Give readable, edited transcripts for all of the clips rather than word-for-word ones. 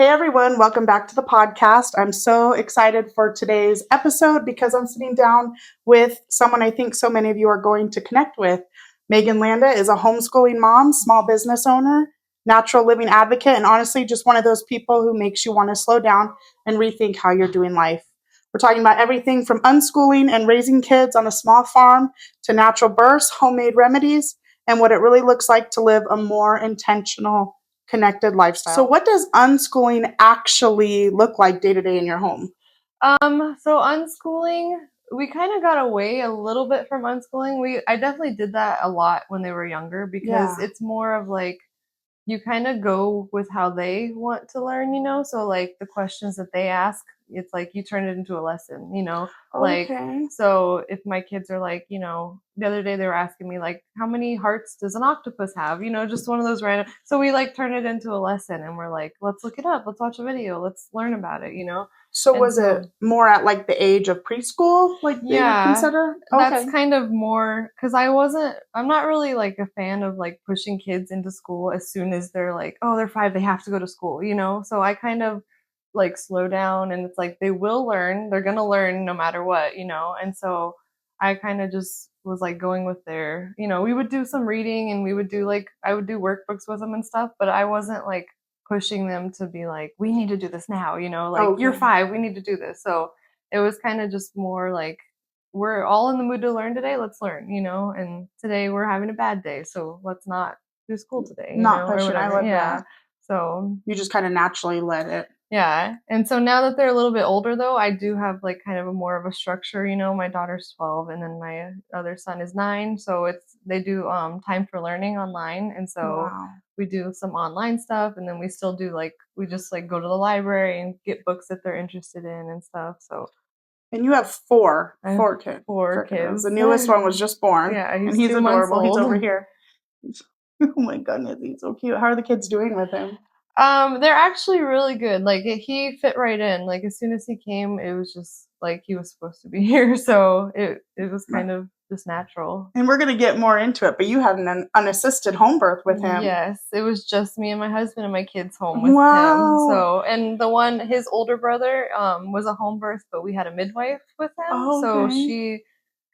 Hey everyone, welcome back to the podcast. I'm so excited for today's episode because I'm sitting down with someone I think so many of you are going to connect with. Meagan Landa is a homeschooling mom, small business owner, natural living advocate, and honestly just one of those people who makes you want to slow down and rethink how you're doing life. We're talking about everything from unschooling and raising kids on a small farm to natural births, homemade remedies, and what it really looks like to live a more intentional connected lifestyle. So what does unschooling actually look like day to day in your home? So unschooling, we kind of got away a little bit from unschooling. I definitely did that a lot when they were younger because it's more of like you kind of go with how they want to learn, so like the questions that they ask, it's like you turn it into a lesson, like so if my kids are like, the other day they were asking me like, how many hearts does an octopus have, just one of those random, so we like turn it into a lesson and we're like, let's look it up, let's watch a video, let's learn about it. So was it more at like the age of preschool, like they would consider? That's kind of more because I'm not really like a fan of like pushing kids into school as soon as they're like, oh, they're 5, they have to go to school, So I kind of like slow down and it's like they will learn, they're gonna learn no matter what, And so I kind of just was like going with their, we would do some reading and we would do like, I would do workbooks with them and stuff, but I wasn't like pushing them to be like, we need to do this now, like you're 5, we need to do this. So it was kind of just more like, we're all in the mood to learn today, let's learn, and today we're having a bad day, so let's not do school today, not pushing. I love that. So you just kind of naturally let it. Yeah. And so now that they're a little bit older though, I do have like kind of a more of a structure, my daughter's 12 and then my other son is 9. So they do time for learning online. And so we do some online stuff and then we still do we just like go to the library and get books that they're interested in and stuff. So and you have four kids. Four kids. The newest one was just born. Yeah, and he's adorable. He's over here. Oh my goodness, he's so cute. How are the kids doing with him? They're actually really good. Like he fit right in. Like as soon as he came, it was just like he was supposed to be here. So it was kind of just natural. And we're gonna get more into it, but you had an unassisted home birth with him. Yes, it was just me and my husband and my kids home with him. So and his older brother was a home birth, but we had a midwife with him. So she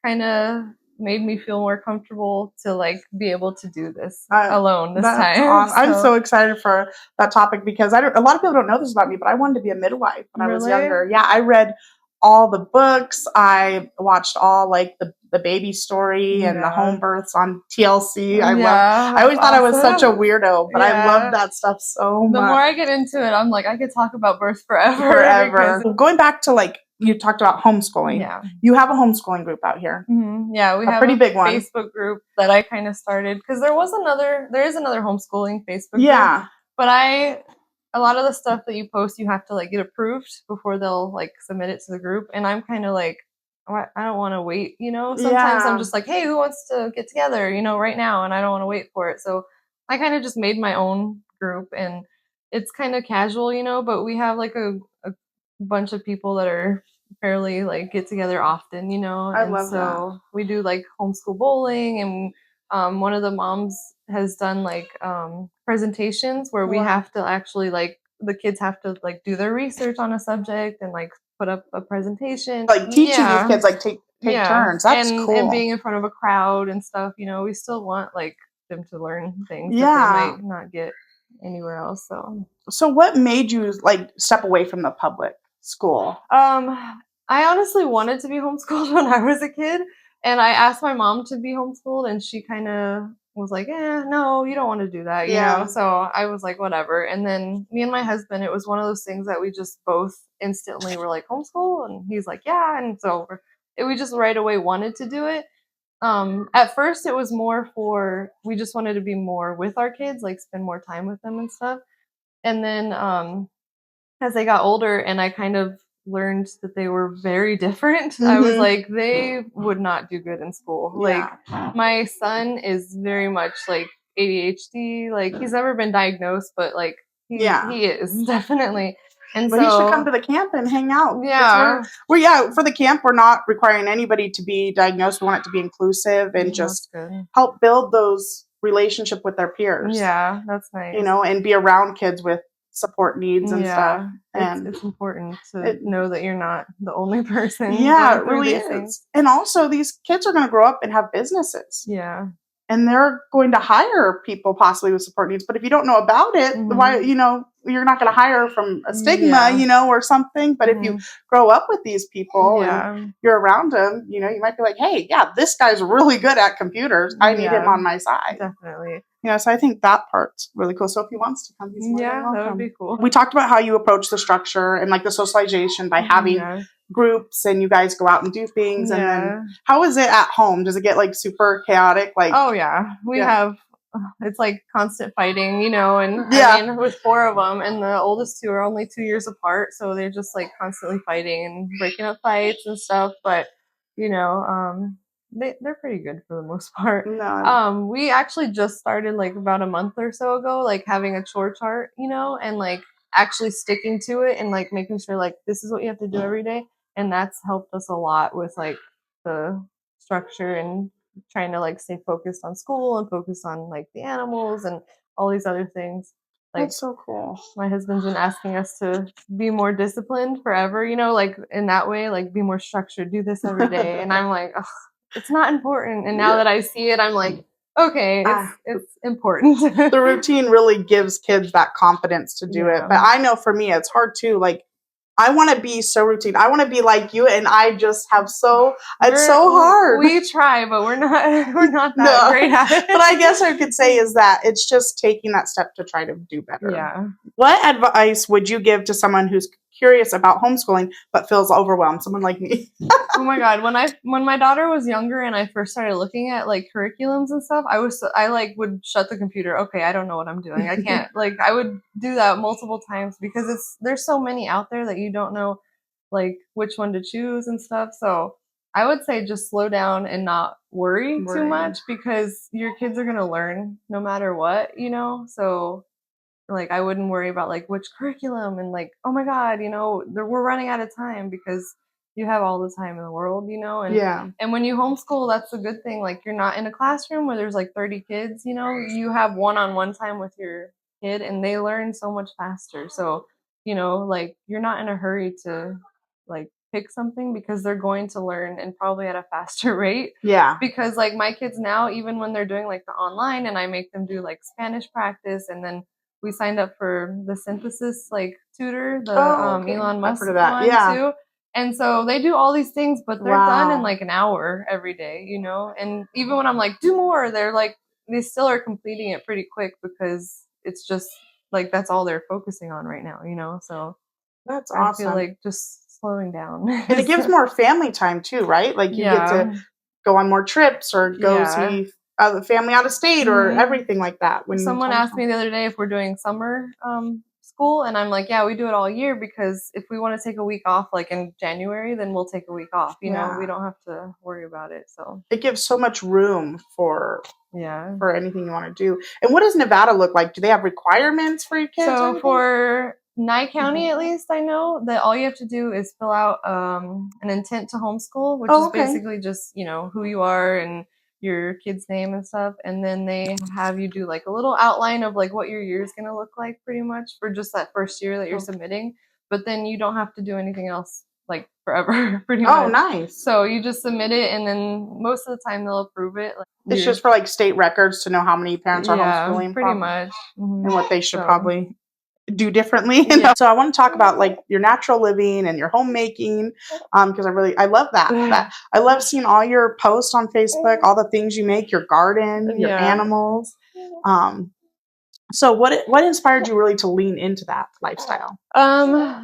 kind of made me feel more comfortable to like be able to do this alone this time. Awesome. So. I'm so excited for that topic because a lot of people don't know this about me, but I wanted to be a midwife when I was younger. Yeah, I read all the books. I watched all like the baby story and the home births on TLC. I always thought I was such a weirdo, but I love that stuff so much. The more I get into it, I'm like, I could talk about birth forever. Going back to like, you talked about homeschooling. Yeah. You have a homeschooling group out here. Mm-hmm. Yeah, we have pretty big one. Facebook group that I kind of started because there is another homeschooling Facebook group. But a lot of the stuff that you post, you have to like get approved before they'll like submit it to the group. And I'm kind of like, I don't want to wait, Sometimes I'm just like, hey, who wants to get together, right now? And I don't want to wait for it. So I kind of just made my own group and it's kind of casual, but we have like a bunch of people that are fairly like get together often, I love that. We do like homeschool bowling and one of the moms has done like presentations where we have to actually like the kids have to like do their research on a subject and like put up a presentation, like teaching these kids like take turns. That's cool. And being in front of a crowd and stuff, we still want like them to learn things that they might not get anywhere else. So what made you like step away from the public school? I honestly wanted to be homeschooled when I was a kid, and I asked my mom to be homeschooled, and she kind of was like, no, you don't want to do that, you know? So I was like, whatever. And then me and my husband, it was one of those things that we just both instantly were like, homeschool? And he's like, yeah. And so we just right away wanted to do it. At first it was more we just wanted to be more with our kids, like spend more time with them and stuff. And then as they got older and I kind of learned that they were very different, I was like, they would not do good in school. Like my son is very much like ADHD, like he's never been diagnosed, but like he is definitely. And he should come to the camp and hang out. For the camp, we're not requiring anybody to be diagnosed. We want it to be inclusive and just help build those relationship with their peers. Yeah, that's nice. And be around kids with support needs and stuff. And it's important to know that you're not the only person. Yeah, it really is. Things. And also, these kids are going to grow up and have businesses. Yeah. And they're going to hire people possibly with support needs. But if you don't know about it, why, you know, you're not going to hire from a stigma, you know, or something. But if you grow up with these people and you're around them, you know, you might be like, hey, yeah, this guy's really good at computers. I need him on my side. Definitely. You know, so I think that part's really cool. So if he wants to come, he's more than welcome. That would be cool. We talked about how you approach the structure and like the socialization by having groups and you guys go out and do things. And then how is it at home? Does it get like super chaotic? Like, oh yeah, we have, it's like constant fighting, you know, and I mean, with 4 of them and the oldest 2 are only 2 years apart. So they're just like constantly fighting and breaking up fights and stuff. But, you know, they're pretty good for the most part. We actually just started like about a month or so ago, like having a chore chart, you know, and like actually sticking to it and like making sure like this is what you have to do every day. And that's helped us a lot with like the structure and trying to like stay focused on school and focus on like the animals and all these other things. Like, that's so cool. My husband's been asking us to be more disciplined forever, you know, like in that way, like be more structured, do this every day. And I'm like, it's not important. And now that I see it, I'm like, okay, it's important. The routine really gives kids that confidence to do it. But I know for me, it's hard too. Like, I want to be so routine. I want to be like you, and I just have it's so hard. We try, but we're not that great at it. But I guess I could say is that it's just taking that step to try to do better. Yeah. What advice would you give to someone who's curious about homeschooling but feels overwhelmed? Someone like me. Oh my God. When my daughter was younger and I first started looking at like curriculums and stuff, I like would shut the computer. Okay, I don't know what I'm doing. I can't like I would do that multiple times because there's so many out there that you don't know like which one to choose and stuff. So I would say just slow down and not worry too much because your kids are gonna learn no matter what, you know? So like I wouldn't worry about like which curriculum and like, oh my God, you know, we're running out of time because you have all the time in the world, you know? And when you homeschool, that's a good thing. Like you're not in a classroom where there's like 30 kids, you know, you have one-on-one time with your kid and they learn so much faster. So, you know, like you're not in a hurry to like pick something because they're going to learn and probably at a faster rate. Yeah. Because like my kids now, even when they're doing like the online and I make them do like Spanish practice and then we signed up for the synthesis like tutor, the Elon Musk one too. And so they do all these things, but they're done in like an hour every day, you know? And even when I'm like, do more, they're like, they still are completing it pretty quick because it's just like, that's all they're focusing on right now, you know? So that's awesome. I feel like just slowing down. And it gives more family time too, right? Like you get to go on more trips or go see the family out of state or everything like that. When someone asked me the other day if we're doing summer school, and I'm like, yeah, we do it all year because if we want to take a week off, like in January, then we'll take a week off. You know, we don't have to worry about it. So it gives so much room for anything you want to do. And what does Nevada look like? Do they have requirements for your kids? So for Nye County, at least I know that all you have to do is fill out an intent to homeschool, which is basically just, you know, who you are and your kid's name and stuff. And then they have you do like a little outline of like what your year is going to look like pretty much for just that first year that you're submitting. But then you don't have to do anything else like forever, pretty much. Oh, nice. So you just submit it and then most of the time they'll approve it. Like, it's just for like state records to know how many parents are homeschooling. Pretty much. And what they should probably do differently. So I want to talk about like your natural living and your homemaking because I love that. I love seeing all your posts on Facebook, all the things you make, your garden, your animals. So what inspired you really to lean into that lifestyle?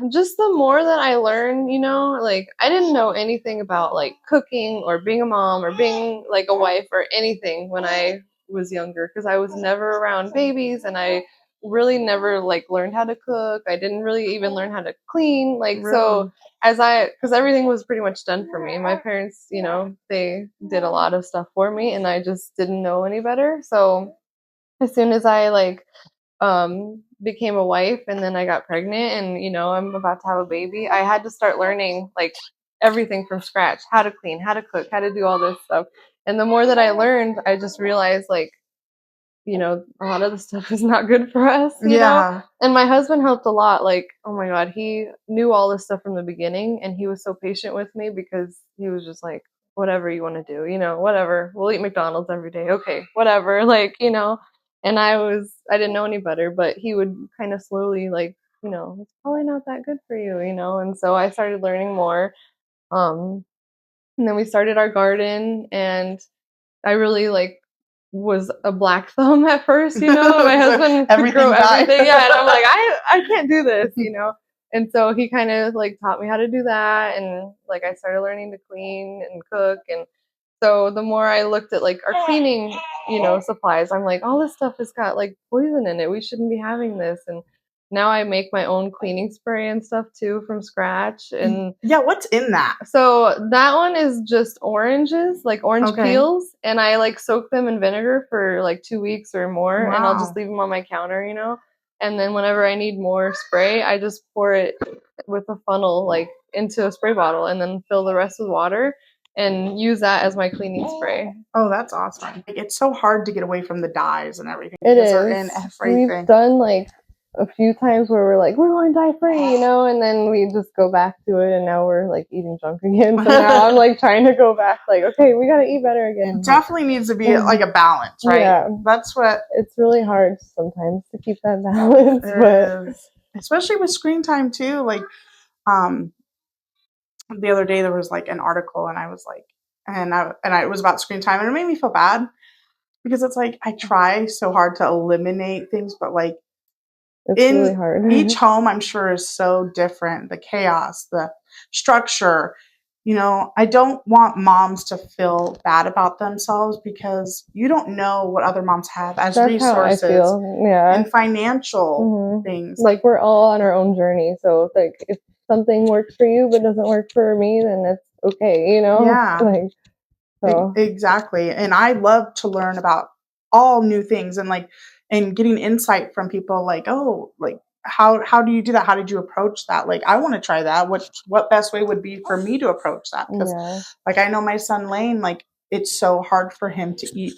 Just the more that I learned, you know, like I didn't know anything about like cooking or being a mom or being like a wife or anything when I was younger because I was never around babies and I really never like learned how to cook. I didn't really even learn how to clean. Like so because everything was pretty much done for me. My parents, you know, they did a lot of stuff for me and I just didn't know any better. So as soon as I like became a wife and then I got pregnant and, you know, I'm about to have a baby, I had to start learning like everything from scratch, how to clean, how to cook, how to do all this stuff. And the more that I learned, I just realized like you know, a lot of the stuff is not good for us, you Yeah. know? And my husband helped a lot. Like, oh my God, he knew all this stuff from the beginning, and he was so patient with me because he was just like, whatever you want to do, you know, whatever. We'll eat McDonald's every day. Okay, whatever. Like, you know, and I didn't know any better, but he would kind of slowly, like, you know, it's probably not that good for you, you know? And so I started learning more. Um, and then we started our garden, and I really like was a black thumb at first, you know. My husband could grow everything, yeah, and I'm like, I can't do this, you know. And so he kind of like taught me how to do that, and like I started learning to clean and cook, and so the more I looked at like our cleaning, you know, supplies, I'm like, all this stuff has got like poison in it. We shouldn't be having this. And now I make my own cleaning spray and stuff too from scratch. And yeah, what's in that? So that one is just oranges, like orange peels, and I like soak them in vinegar for like 2 weeks or more, and I'll just leave them on my counter, you know. And then whenever I need more spray, I just pour it with a funnel like into a spray bottle, and then fill the rest with water and use that as my cleaning spray. Oh, that's awesome. It's so hard to get away from the dyes and everything. It is. They're in everything. We've done like a few times where we're like, we're going dye free, you know, and then we just go back to it, and now we're like eating junk again. So now I'm like trying to go back, like, okay, we gotta eat better again. It definitely needs to be like a balance, right? Yeah. That's what it's really hard sometimes to keep that balance. But especially with screen time too. Like the other day there was like an article, and I was like, it was about screen time, and it made me feel bad because it's like I try so hard to eliminate things, but like it's really hard. Each home, I'm sure, is so different. The chaos, the structure. You know, I don't want moms to feel bad about themselves because you don't know what other moms have as That's resources how I feel. Yeah. and financial things. Like we're all on our own journey. So like if something works for you but doesn't work for me, then it's okay, you know? Yeah. Like, so. Exactly. And I love to learn about all new things and getting insight from people like, oh, like how do you do that? How did you approach that? Like, I want to try that. What best way would be for me to approach that? Because like I know my son Lane, like it's so hard for him to eat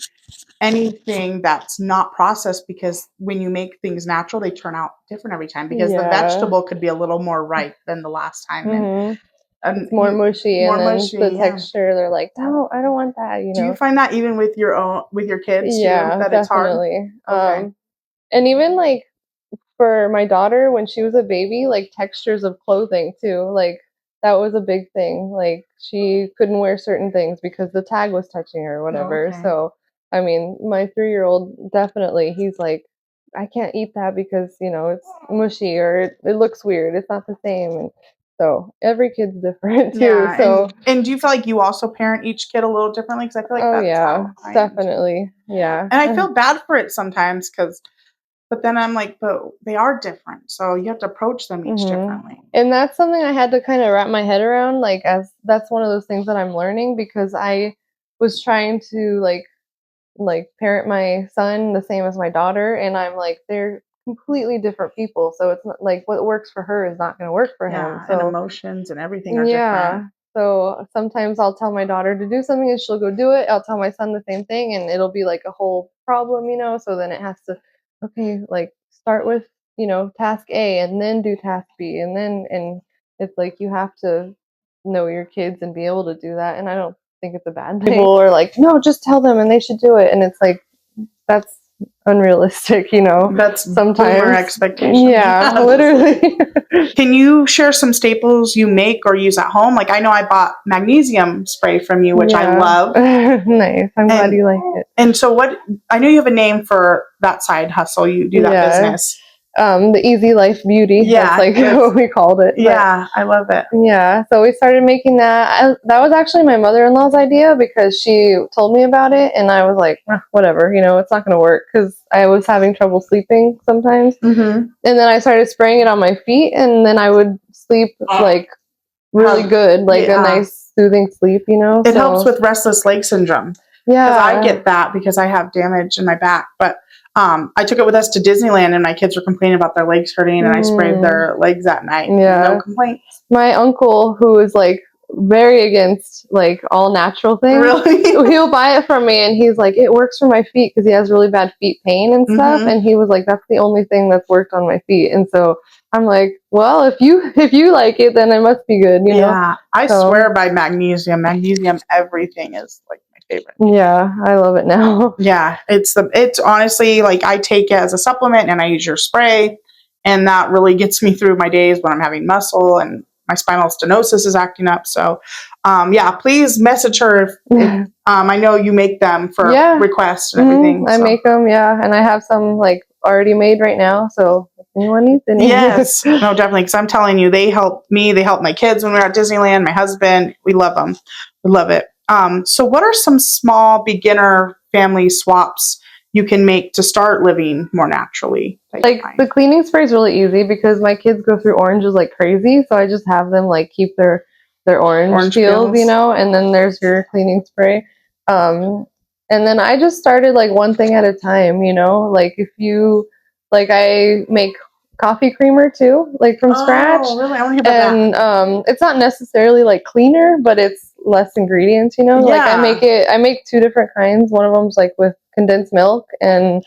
anything that's not processed, because when you make things natural, they turn out different every time, because the vegetable could be a little more ripe than the last time. And it's more mushy, and then the texture, they're like, no, I don't want that, you know. Do you find that even with your kids too, that definitely. it's hard? Okay. And even like for my daughter, when she was a baby, like textures of clothing too, like that was a big thing. Like she couldn't wear certain things because the tag was touching her or whatever. So I mean, my 3-year-old, definitely, he's like, I can't eat that because, you know, it's mushy or it looks weird. It's not the same. And so every kid's different too. Yeah, so and do you feel like you also parent each kid a little differently? Because I feel like that's how I definitely. Yeah. And I feel bad for it sometimes but then I'm like, but they are different. So you have to approach them each differently. And that's something I had to kind of wrap my head around. Like, as that's one of those things that I'm learning, because I was trying to like parent my son the same as my daughter. And I'm like, they're completely different people. So it's not like what works for her is not going to work for him. So, and emotions and everything are different. So sometimes I'll tell my daughter to do something and she'll go do it. I'll tell my son the same thing, and it'll be like a whole problem, you know? So then it has to, okay, like start with, you know, task A and then do task B. And it's like you have to know your kids and be able to do that. And I don't think it's a bad thing. People are like, no, just tell them and they should do it. And it's like, that's unrealistic, you know. That's sometimes boomer expectations. Yeah, literally. Can you share some staples you make or use at home? Like I know I bought magnesium spray from you, which I love. Nice. I'm glad you like it. And so I know you have a name for that side hustle. You do that business. The Easy Life Beauty. Yeah, that's like what we called it. Yeah, I love it. Yeah, so we started making that. That was actually my mother-in-law's idea, because she told me about it, and I was like, whatever, you know, it's not going to work, because I was having trouble sleeping sometimes. And then I started spraying it on my feet, and then I would sleep like really good, like a nice soothing sleep, you know. It helps with restless leg syndrome. Yeah, because I get that because I have damage in my back, but I took it with us to Disneyland, and my kids were complaining about their legs hurting, and I sprayed their legs at night. Yeah. No complaints. My uncle, who is like very against like all natural things. Really? He'll buy it from me and he's like, it works for my feet because he has really bad feet pain and stuff. And he was like, that's the only thing that's worked on my feet. And so I'm like, well, if you like it, then it must be good, you know? Yeah, I swear by magnesium. Magnesium, everything is like my favorite. Yeah, I love it now. Yeah, it's honestly like I take it as a supplement and I use your spray, and that really gets me through my days when I'm having muscle and my spinal stenosis is acting up. So, yeah, please message her. If I know you make them for requests and everything. I make them, and I have some like already made right now. So if anyone needs any, yes, no, definitely. Because I'm telling you, they help me. They help my kids when we're at Disneyland. My husband, we love them. We love it. So, what are some small beginner family swaps you can make to start living more naturally? Like the cleaning spray is really easy because my kids go through oranges like crazy. So I just have them like keep their orange peels, you know, and then there's your cleaning spray. And then I just started like one thing at a time, you know, like if you like I make coffee creamer too, like from scratch. Really? I want to hear about that. It's not necessarily like cleaner, but it's less ingredients, you know. Like I make 2 different kinds. One of them's like with condensed milk and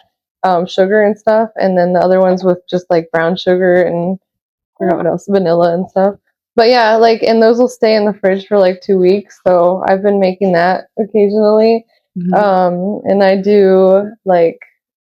sugar and stuff, and then the other one's with just like brown sugar and I forgot what else, vanilla and stuff. But yeah, like, and those will stay in the fridge for like 2 weeks. So I've been making that occasionally. And I do like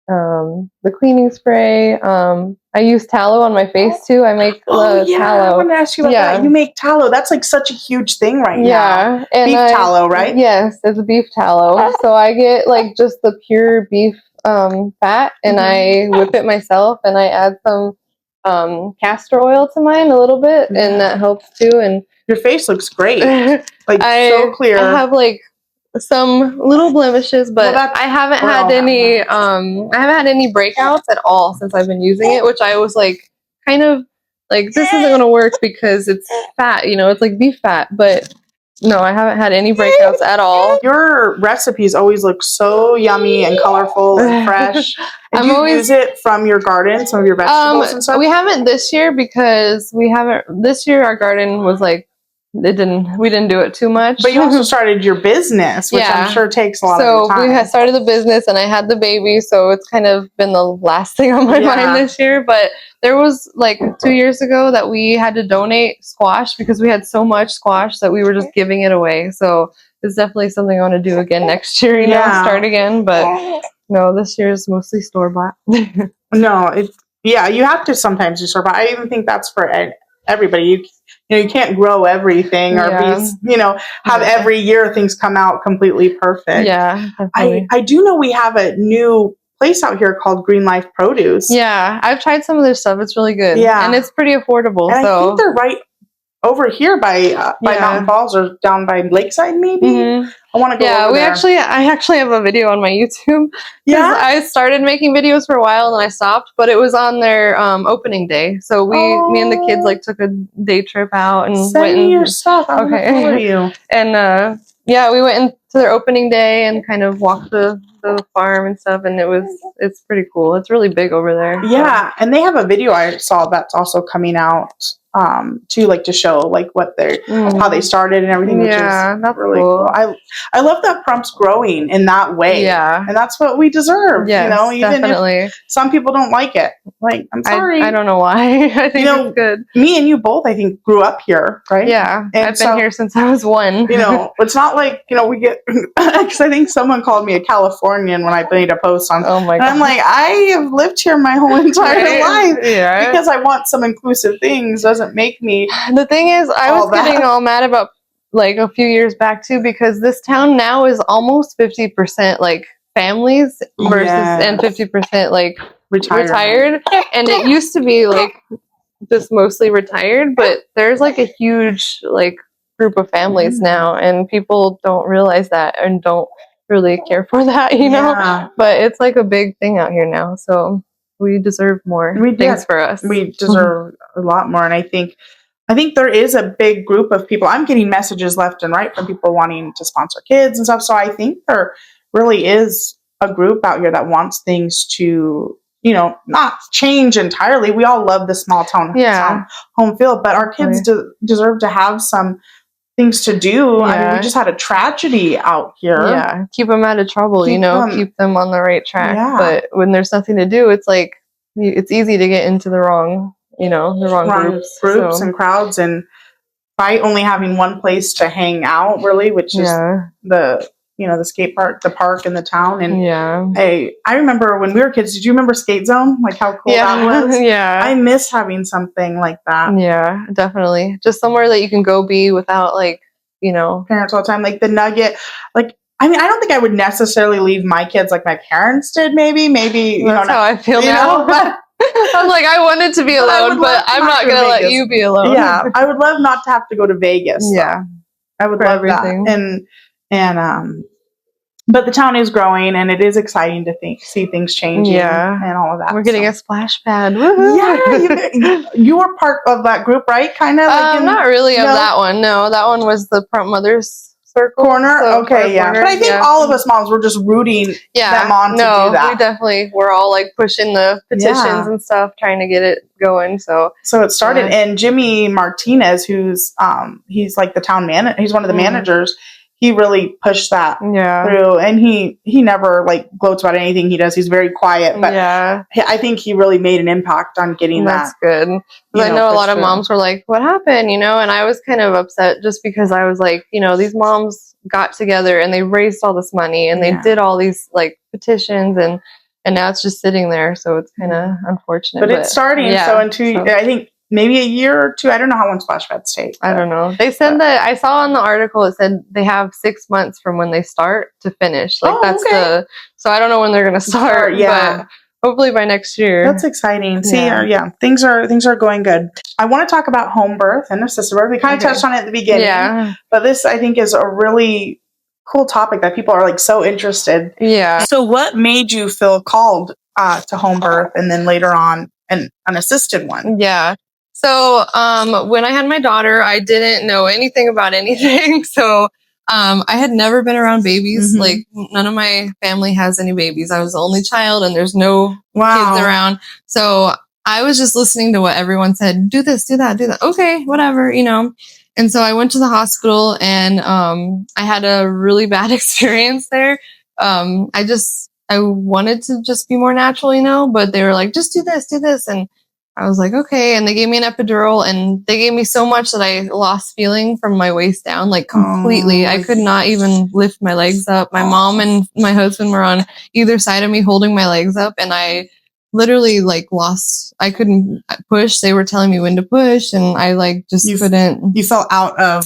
the cleaning spray. I use tallow on my face too. I make tallow. I want to ask you about that. You make tallow. That's like such a huge thing right now. And beef tallow, right? Yes, it's beef tallow. So I get like just the pure beef fat and I whip it myself and I add some castor oil to mine a little bit and that helps too. And your face looks great. Like so clear. I have like some little blemishes, but I haven't had any breakouts at all since I've been using it, which I was like kind of like this isn't going to work because it's fat, you know, it's like beef fat, but no, I haven't had any breakouts at all. Your recipes always look so yummy and colorful and fresh. Did you use it from your garden, some of your vegetables and stuff? We haven't this year because this year our garden was like we didn't do it too much. But you also started your business, which I'm sure takes a lot of your time. So we had started the business and I had the baby, so it's kind of been the last thing on my mind this year. But there was like 2 years ago that we had to donate squash because we had so much squash that we were just giving it away. So it's definitely something I want to do again next year, you know, start again. But no, this year is mostly store-bought. No, you have to sometimes do store-bought. I even think that's for everybody. You can't grow everything or be, have every year things come out completely perfect. Yeah. I do know we have a new place out here called Green Life Produce. Yeah. I've tried some of their stuff. It's really good. Yeah. And it's pretty affordable. And I think they're right over here by Mountain Falls or down by Lakeside, maybe. I want to go over there. I actually have a video on my YouTube. Yeah, I started making videos for a while and I stopped, but it was on their opening day. So me and the kids like took a day trip out and send me your stuff. I want to follow you. And we went into their opening day and kind of walked the farm and stuff, and it's pretty cool. It's really big over there. Yeah, and they have a video I saw that's also coming out to show like what how they started and everything, which is that's really cool. I love that Crump's growing in that way. Yeah. And that's what we deserve. Yes, even definitely. If some people don't like it. Like, I'm sorry. I don't know why. I think it's good. Me and you both, I think, grew up here, right? Yeah. And I've been here since I was 1. It's not like, we get, because I think someone called me a Californian when I made a post on, oh my God. And I'm like, I have lived here my whole entire life. Yeah. Because I want some inclusive things doesn't make me. The thing is, I was getting all mad about like a few years back too, because this town now is almost 50% like families versus and 50% like retired. And it used to be like just mostly retired, but there's like a huge like group of families now, and people don't realize that and don't really care for that, but it's like a big thing out here now. So we deserve more things for us. We deserve a lot more. And I think there is a big group of people. I'm getting messages left and right from people wanting to sponsor kids and stuff. So I think there really is a group out here that wants things to, not change entirely. We all love the small town home feel, but our kids deserve to have some things to do. I mean, we just had a tragedy out here. Yeah, keep them out of trouble, keep them on the right track. Yeah. But when there's nothing to do, it's like it's easy to get into the wrong groups and crowds, and by only having one place to hang out, really, which is the skate park, the park in the town. And I remember when we were kids, did you remember Skate Zone? Like how cool that was? Yeah. I miss having something like that. Yeah, definitely. Just somewhere that you can go be without parents all the time. Like the Nugget. Like, I mean, I don't think I would necessarily leave my kids like my parents did. Maybe that's how I feel now. But I'm like, I wanted to be alone, but I'm not going to let you be alone. Yeah, I would love not to have to go to Vegas. Yeah, I would love everything. That. And but the town is growing, and it is exciting to see things changing and all of that. We're getting a splash pad. Woo-hoo. Yeah, you were part of that group, right? Kind of. Not really of that one. No, that one was the Prompt Mothers Circle corner. So okay, yeah. But I think all of us moms were just rooting them on to do that. We definitely were all like pushing the petitions and stuff, trying to get it going. So it started, and Jimmy Martinez, who's he's like the town manager. He's one of the managers. He really pushed that through, and he never like gloats about anything he does. He's very quiet, but I think he really made an impact on getting That's good. Because I know a lot of moms were like, "What happened?" And I was kind of upset just because I was like, these moms got together and they raised all this money and they did all these like petitions and now it's just sitting there. So it's kind of unfortunate. But it's starting. So in I think. Maybe a year or two. I don't know how long splash pads take. I don't know. They said that I saw on the article, it said they have 6 months from when they start to finish. Like so I don't know when they're going to start. But hopefully by next year. That's exciting. See, things are going good. I want to talk about home birth and assisted birth. We kind of touched on it at the beginning. Yeah. But this, I think, is a really cool topic that people are like so interested. Yeah. So what made you feel called to home birth and then later on an assisted one? Yeah. So, when I had my daughter, I didn't know anything about anything. So, I had never been around babies. Mm-hmm. Like none of my family has any babies. I was the only child and there's no kids around. So I was just listening to what everyone said. Do this, do that, do that. Okay, whatever, And so I went to the hospital and, I had a really bad experience there. I wanted to just be more natural, but they were like, just do this. And I was like, okay. And they gave me an epidural and they gave me so much that I lost feeling from my waist down, like completely. I could not even lift my legs up. My mom and my husband were on either side of me holding my legs up. And I literally I couldn't push. They were telling me when to push. And I couldn't. You felt out of.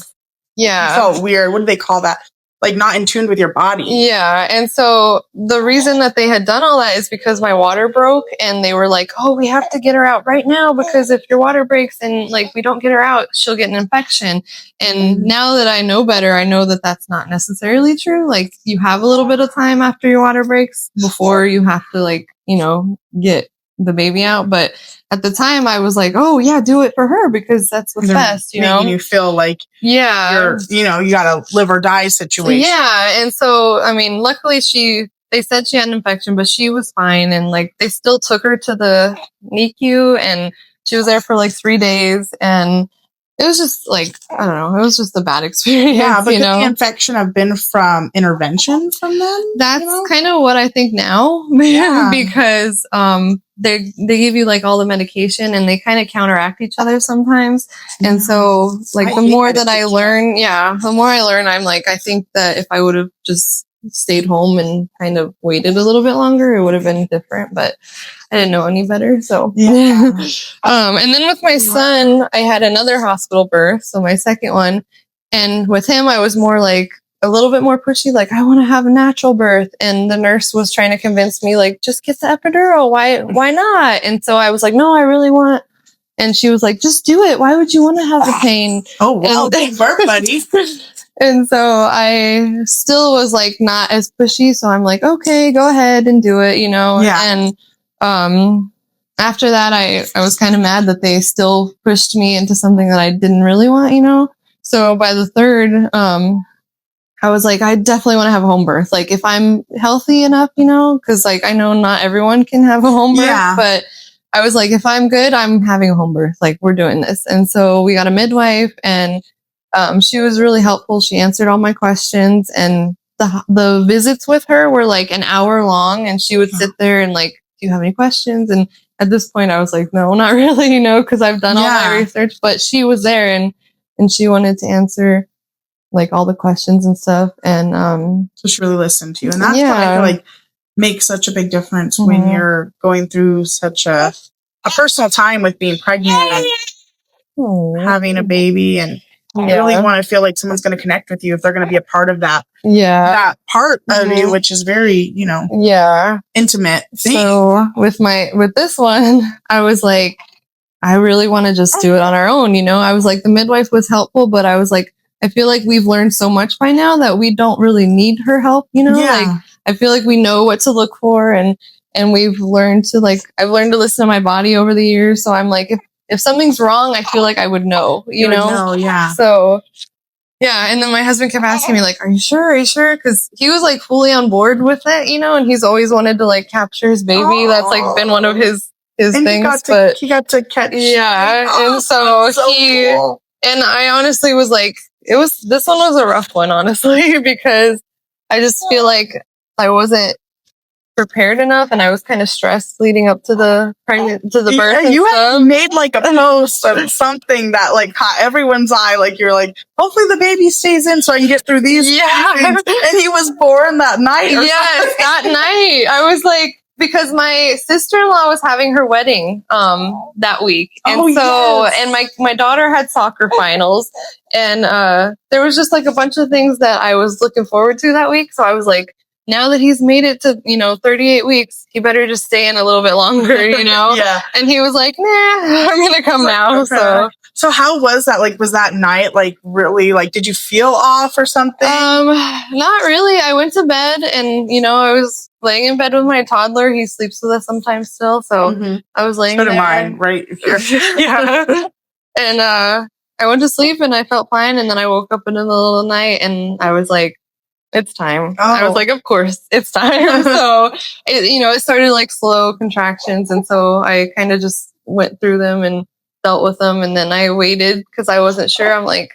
Yeah. You felt weird. What do they call that? Like not in tune with your body. Yeah. And so the reason that they had done all that is because my water broke and they were like, oh, we have to get her out right now because if your water breaks and like we don't get her out, she'll get an infection. And now that I know better, I know that that's not necessarily true. Like you have a little bit of time after your water breaks before you have to get the baby out. But at the time I was like, oh yeah, do it for her because that's what's best, making you feel like you're, you got a live or die situation. Yeah. And so, I mean, luckily they said she had an infection, but she was fine. And like, they still took her to the NICU and she was there for like 3 days. And it was just like, I don't know, it was just a bad experience. Yeah, but could the infection have been from intervention from them? That's kind of what I think now. Yeah. Because they give you like all the medication and they kind of counteract each other sometimes. And so like the more that I learn, I'm like, I think that if I would have just stayed home and kind of waited a little bit longer, it would have been different, but I didn't know any better. So, and then with my son, I had another hospital birth. So my second one, and with him, I was more like a little bit more pushy. Like I want to have a natural birth. And the nurse was trying to convince me like, just get the epidural. Why not? And so I was like, no, I really want. And she was like, just do it. Why would you want to have the pain? Oh, well, big birth, buddy. And so I still was like not as pushy. So I'm like, okay, go ahead and do it, Yeah. And after that, I was kind of mad that they still pushed me into something that I didn't really want, So by the third, I was like, I definitely want to have a home birth. Like if I'm healthy enough, because like I know not everyone can have a home birth, but I was like, if I'm good, I'm having a home birth. Like we're doing this. And so we got a midwife and she was really helpful. She answered all my questions, and the visits with her were like an hour long, and she would sit there and like, do you have any questions? And at this point I was like, no, not really, you know, because I've done all my research, but she was there and she wanted to answer like all the questions and stuff. And so she really listened to you. And that's what I feel like makes such a big difference when you're going through such a personal time with being pregnant and having a baby, and you really want to feel like someone's going to connect with you if they're going to be a part of that. That part of you, which is very, you know, intimate thing. So with this one, I was like, I really want to just do it on our own. You know, I was like, the midwife was helpful, but I was like, I feel like we've learned so much by now that we don't really need her help. You know, like I feel like we know what to look for, and we've learned to I've learned to listen to my body over the years. So I'm like, if something's wrong, I feel like I would know, you know? So, yeah. And then my husband kept asking me, like, are you sure? Are you sure? Because he was, like, fully on board with it, you know? And he's always wanted to, like, capture his baby. That's, like, been one of his things. He got to catch. Yeah. And so cool. And I honestly was like, this one was a rough one, honestly, because I just feel like I wasn't prepared enough, and I was kind of stressed leading up to the birth. You had made like a post of something that like caught everyone's eye. Like you're like, hopefully the baby stays in so I can get through these. And he was born that night. That night. I was like, because my sister-in-law was having her wedding that week, and and my daughter had soccer finals, and there was just like a bunch of things that I was looking forward to that week. So I was like, now that he's made it to, 38 weeks, he better just stay in a little bit longer, you know? And he was like, nah, I'm going to come now. So how was that? Like, was that night, like, really, like, did you feel off or something? Not really. I went to bed and, I was laying in bed with my toddler. He sleeps with us sometimes still. So I was laying there. So do mine, right? And I went to sleep and I felt fine. And then I woke up in the middle of the night and I was like, it's time. I was like, of course, it's time. So, it started like slow contractions. And so I kind of just went through them and dealt with them. And then I waited because I wasn't sure. I'm like,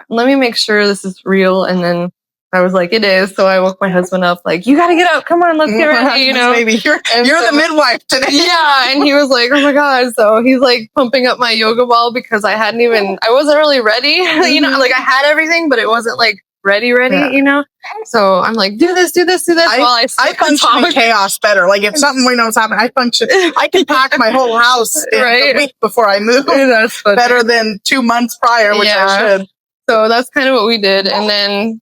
let me make sure this is real. And then I was like, it is. So I woke my husband up like, you got to get up. Come on, let's get ready. Baby, you're the midwife today. And he was like, oh my God. So he's like pumping up my yoga ball because I wasn't really ready. Like I had everything, but it wasn't like ready, So I'm like, do this. I function in chaos better. Like if something we know is happening, I can pack my whole house in a week before I move. That's funny. Better than 2 months prior, which I should. So that's kind of what we did. And then,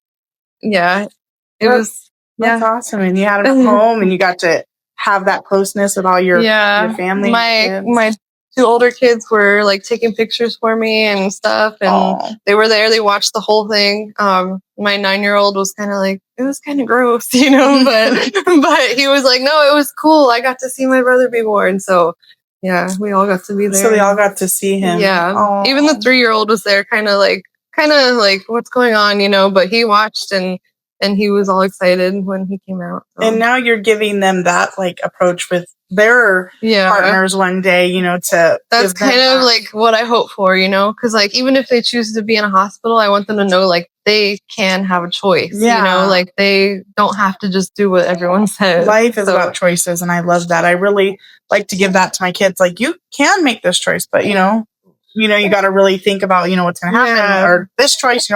that's awesome. And you had it at home and you got to have that closeness with all your family. My 2 older kids were like taking pictures for me and stuff, and they were there. They watched the whole thing. My 9-year-old was kind of like, it was kind of gross, but he was like, no, it was cool. I got to see my brother be born. So we all got to be there. So they all got to see him. Yeah. Even the 3-year-old was there, kind of like what's going on, but he watched and he was all excited when he came out. So. And now you're giving them that like approach with their partners one day, that's kind of like what I hope for, because like even if they choose to be in a hospital, I want them to know like they can have a choice, like they don't have to just do what everyone says. Life is about choices, and I love that. I really like to give that to my kids. Like you can make this choice, but you got to really think about what's going to happen, or this choice,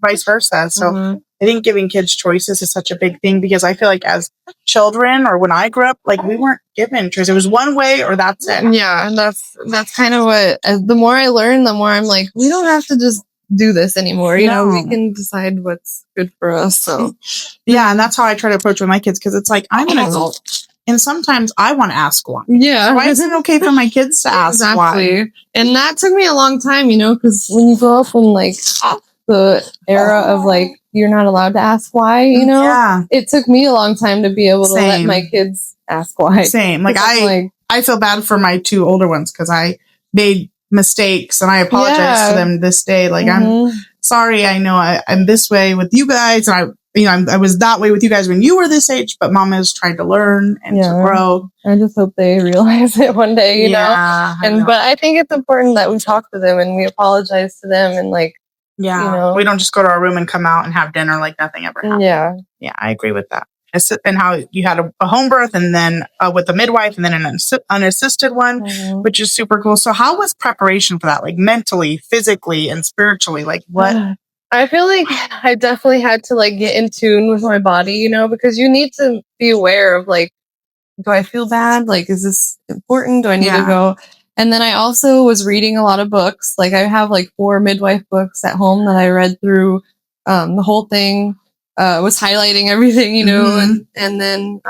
vice versa. So I think giving kids choices is such a big thing, because I feel like as children, or when I grew up, like we weren't given choice. It was one way or that's it. Yeah. And that's kind of what, the more I learn, the more I'm like, we don't have to just do this anymore. We can decide what's good for us. So and that's how I try to approach with my kids. Cause it's like, I'm an adult and sometimes I want to ask why. Yeah. Why is it okay for my kids to ask why? And that took me a long time, cause when you grow up in like the era of like, you're not allowed to ask why, it took me a long time to be able to let my kids ask why. Same. Like I feel bad for my 2 older ones because I made mistakes and I apologize to them this day. Like I'm sorry. I know I'm this way with you guys, and I was that way with you guys when you were this age, but Mama is trying to learn and to grow. I just hope they realize it one day, know. But I think it's important that we talk to them and we apologize to them, and like Yeah. You know? We don't just go to our room and come out and have dinner like nothing ever happened. Yeah. Yeah, I agree with that. And how you had a home birth and then with a midwife and then an unassisted one, which is super cool. So how was preparation for that? Like mentally, physically, and spiritually? Like what? I feel like I definitely had to like get in tune with my body, you know, because you need to be aware of like, do I feel bad? Like, is this important? Do I need to go? And then I also was reading a lot of books. Like I have like 4 midwife books at home that I read through the whole thing. Was highlighting everything, you know, and then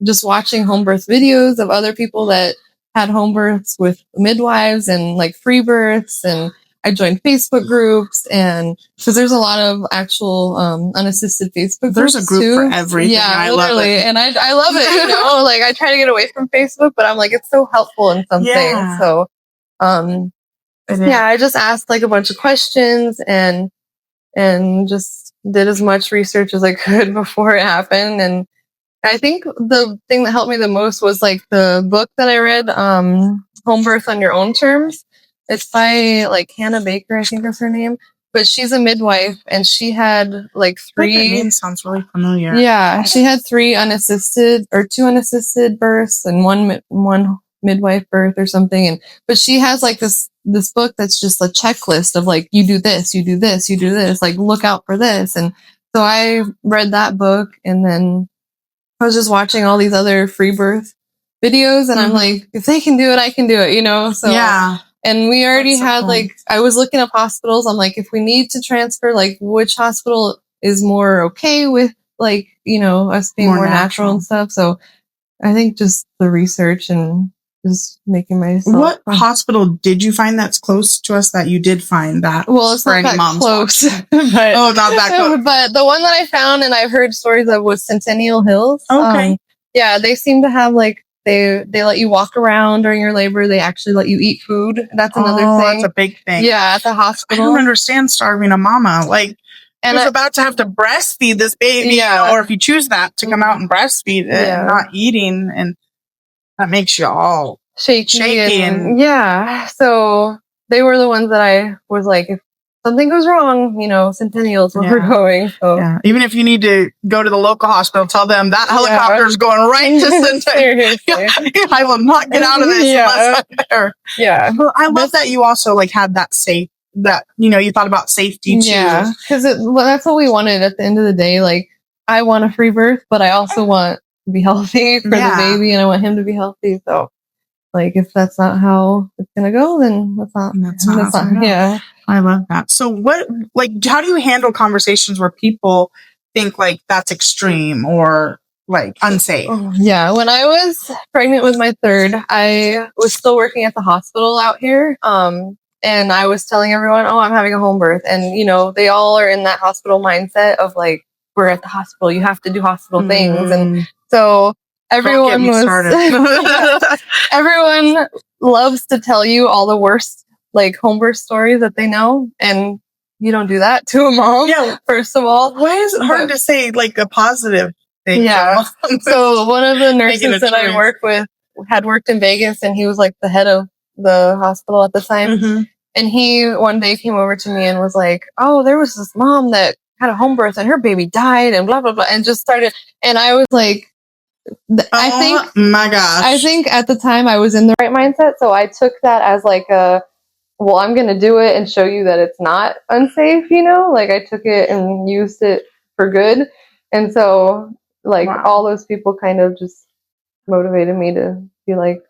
just watching home birth videos of other people that had home births with midwives and like free births, and I joined Facebook groups, and because there's a lot of actual unassisted Facebook There's groups a group too. for everything. Yeah, I literally. love it. And I love it, you know, like I try to get away from Facebook, but I'm like, it's so helpful in some things. So I just asked like a bunch of questions and just did as much research as I could before it happened. And I think the thing that helped me the most was like the book that I read, Home Birth on Your Own Terms. It's by like Hannah Baker, I think is her name, but she's a midwife and she had like 3. That name sounds really familiar. Yeah, she had 2 unassisted births and one midwife birth or something. But she has like this book that's just a checklist of like, you do this, you do this, you do this, like look out for this. And so I read that book, and then I was just watching all these other free birth videos, and I'm like, if they can do it, I can do it, you know? So yeah. And we already had cool. like, I was looking up hospitals. I'm like, if we need to transfer, like which hospital is more okay with like, you know, us being more natural and stuff. So I think just the research and just making myself. What hospital did you find that's close to us that you did find that? Well, it's not that close. But, not that close. But the one that I found and I've heard stories of was Centennial Hills. Okay. Yeah, they seem to have like, they let you walk around during your labor. They actually let you eat food. That's another thing. That's a big thing. Yeah, at the hospital. I don't understand starving a mama. Like, who's about to have to breastfeed this baby, or if you choose that, to come out and breastfeed it and not eating, and that makes you all shaky and yeah. So they were the ones that I was like, if something goes wrong, you know, Centennial's where we're going. So even if you need to go to the local hospital, tell them that helicopter is going right to Centennial. I will not get out of this unless I'm there. Yeah. Well, I love that you also like had that you thought about safety too. Yeah, because that's what we wanted at the end of the day. Like, I want a free birth, but I also want to be healthy for the baby, and I want him to be healthy. So, like, if that's not how it's gonna go, then that's not. Yeah, I love that. So, how do you handle conversations where people think like that's extreme or like unsafe? Yeah, when I was pregnant with my 3rd, I was still working at the hospital out here. And I was telling everyone, oh, I'm having a home birth. And, you know, they all are in that hospital mindset of like, we're at the hospital. You have to do hospital things. And so everyone everyone loves to tell you all the worst like home birth stories that they know. And you don't do that to a mom. Yeah. First of all. Why is it hard to say like a positive thing? Yeah. So one of the nurses that I worked with had worked in Vegas, and he was like the head of the hospital at the time. And he one day came over to me and was like, oh, there was this mom that had a home birth and her baby died and blah, blah, blah. And just started. And I was like, my gosh. I think at the time I was in the right mindset. So I took that as like I'm going to do it and show you that it's not unsafe, you know, like I took it and used it for good. And so like all those people kind of just motivated me to be like,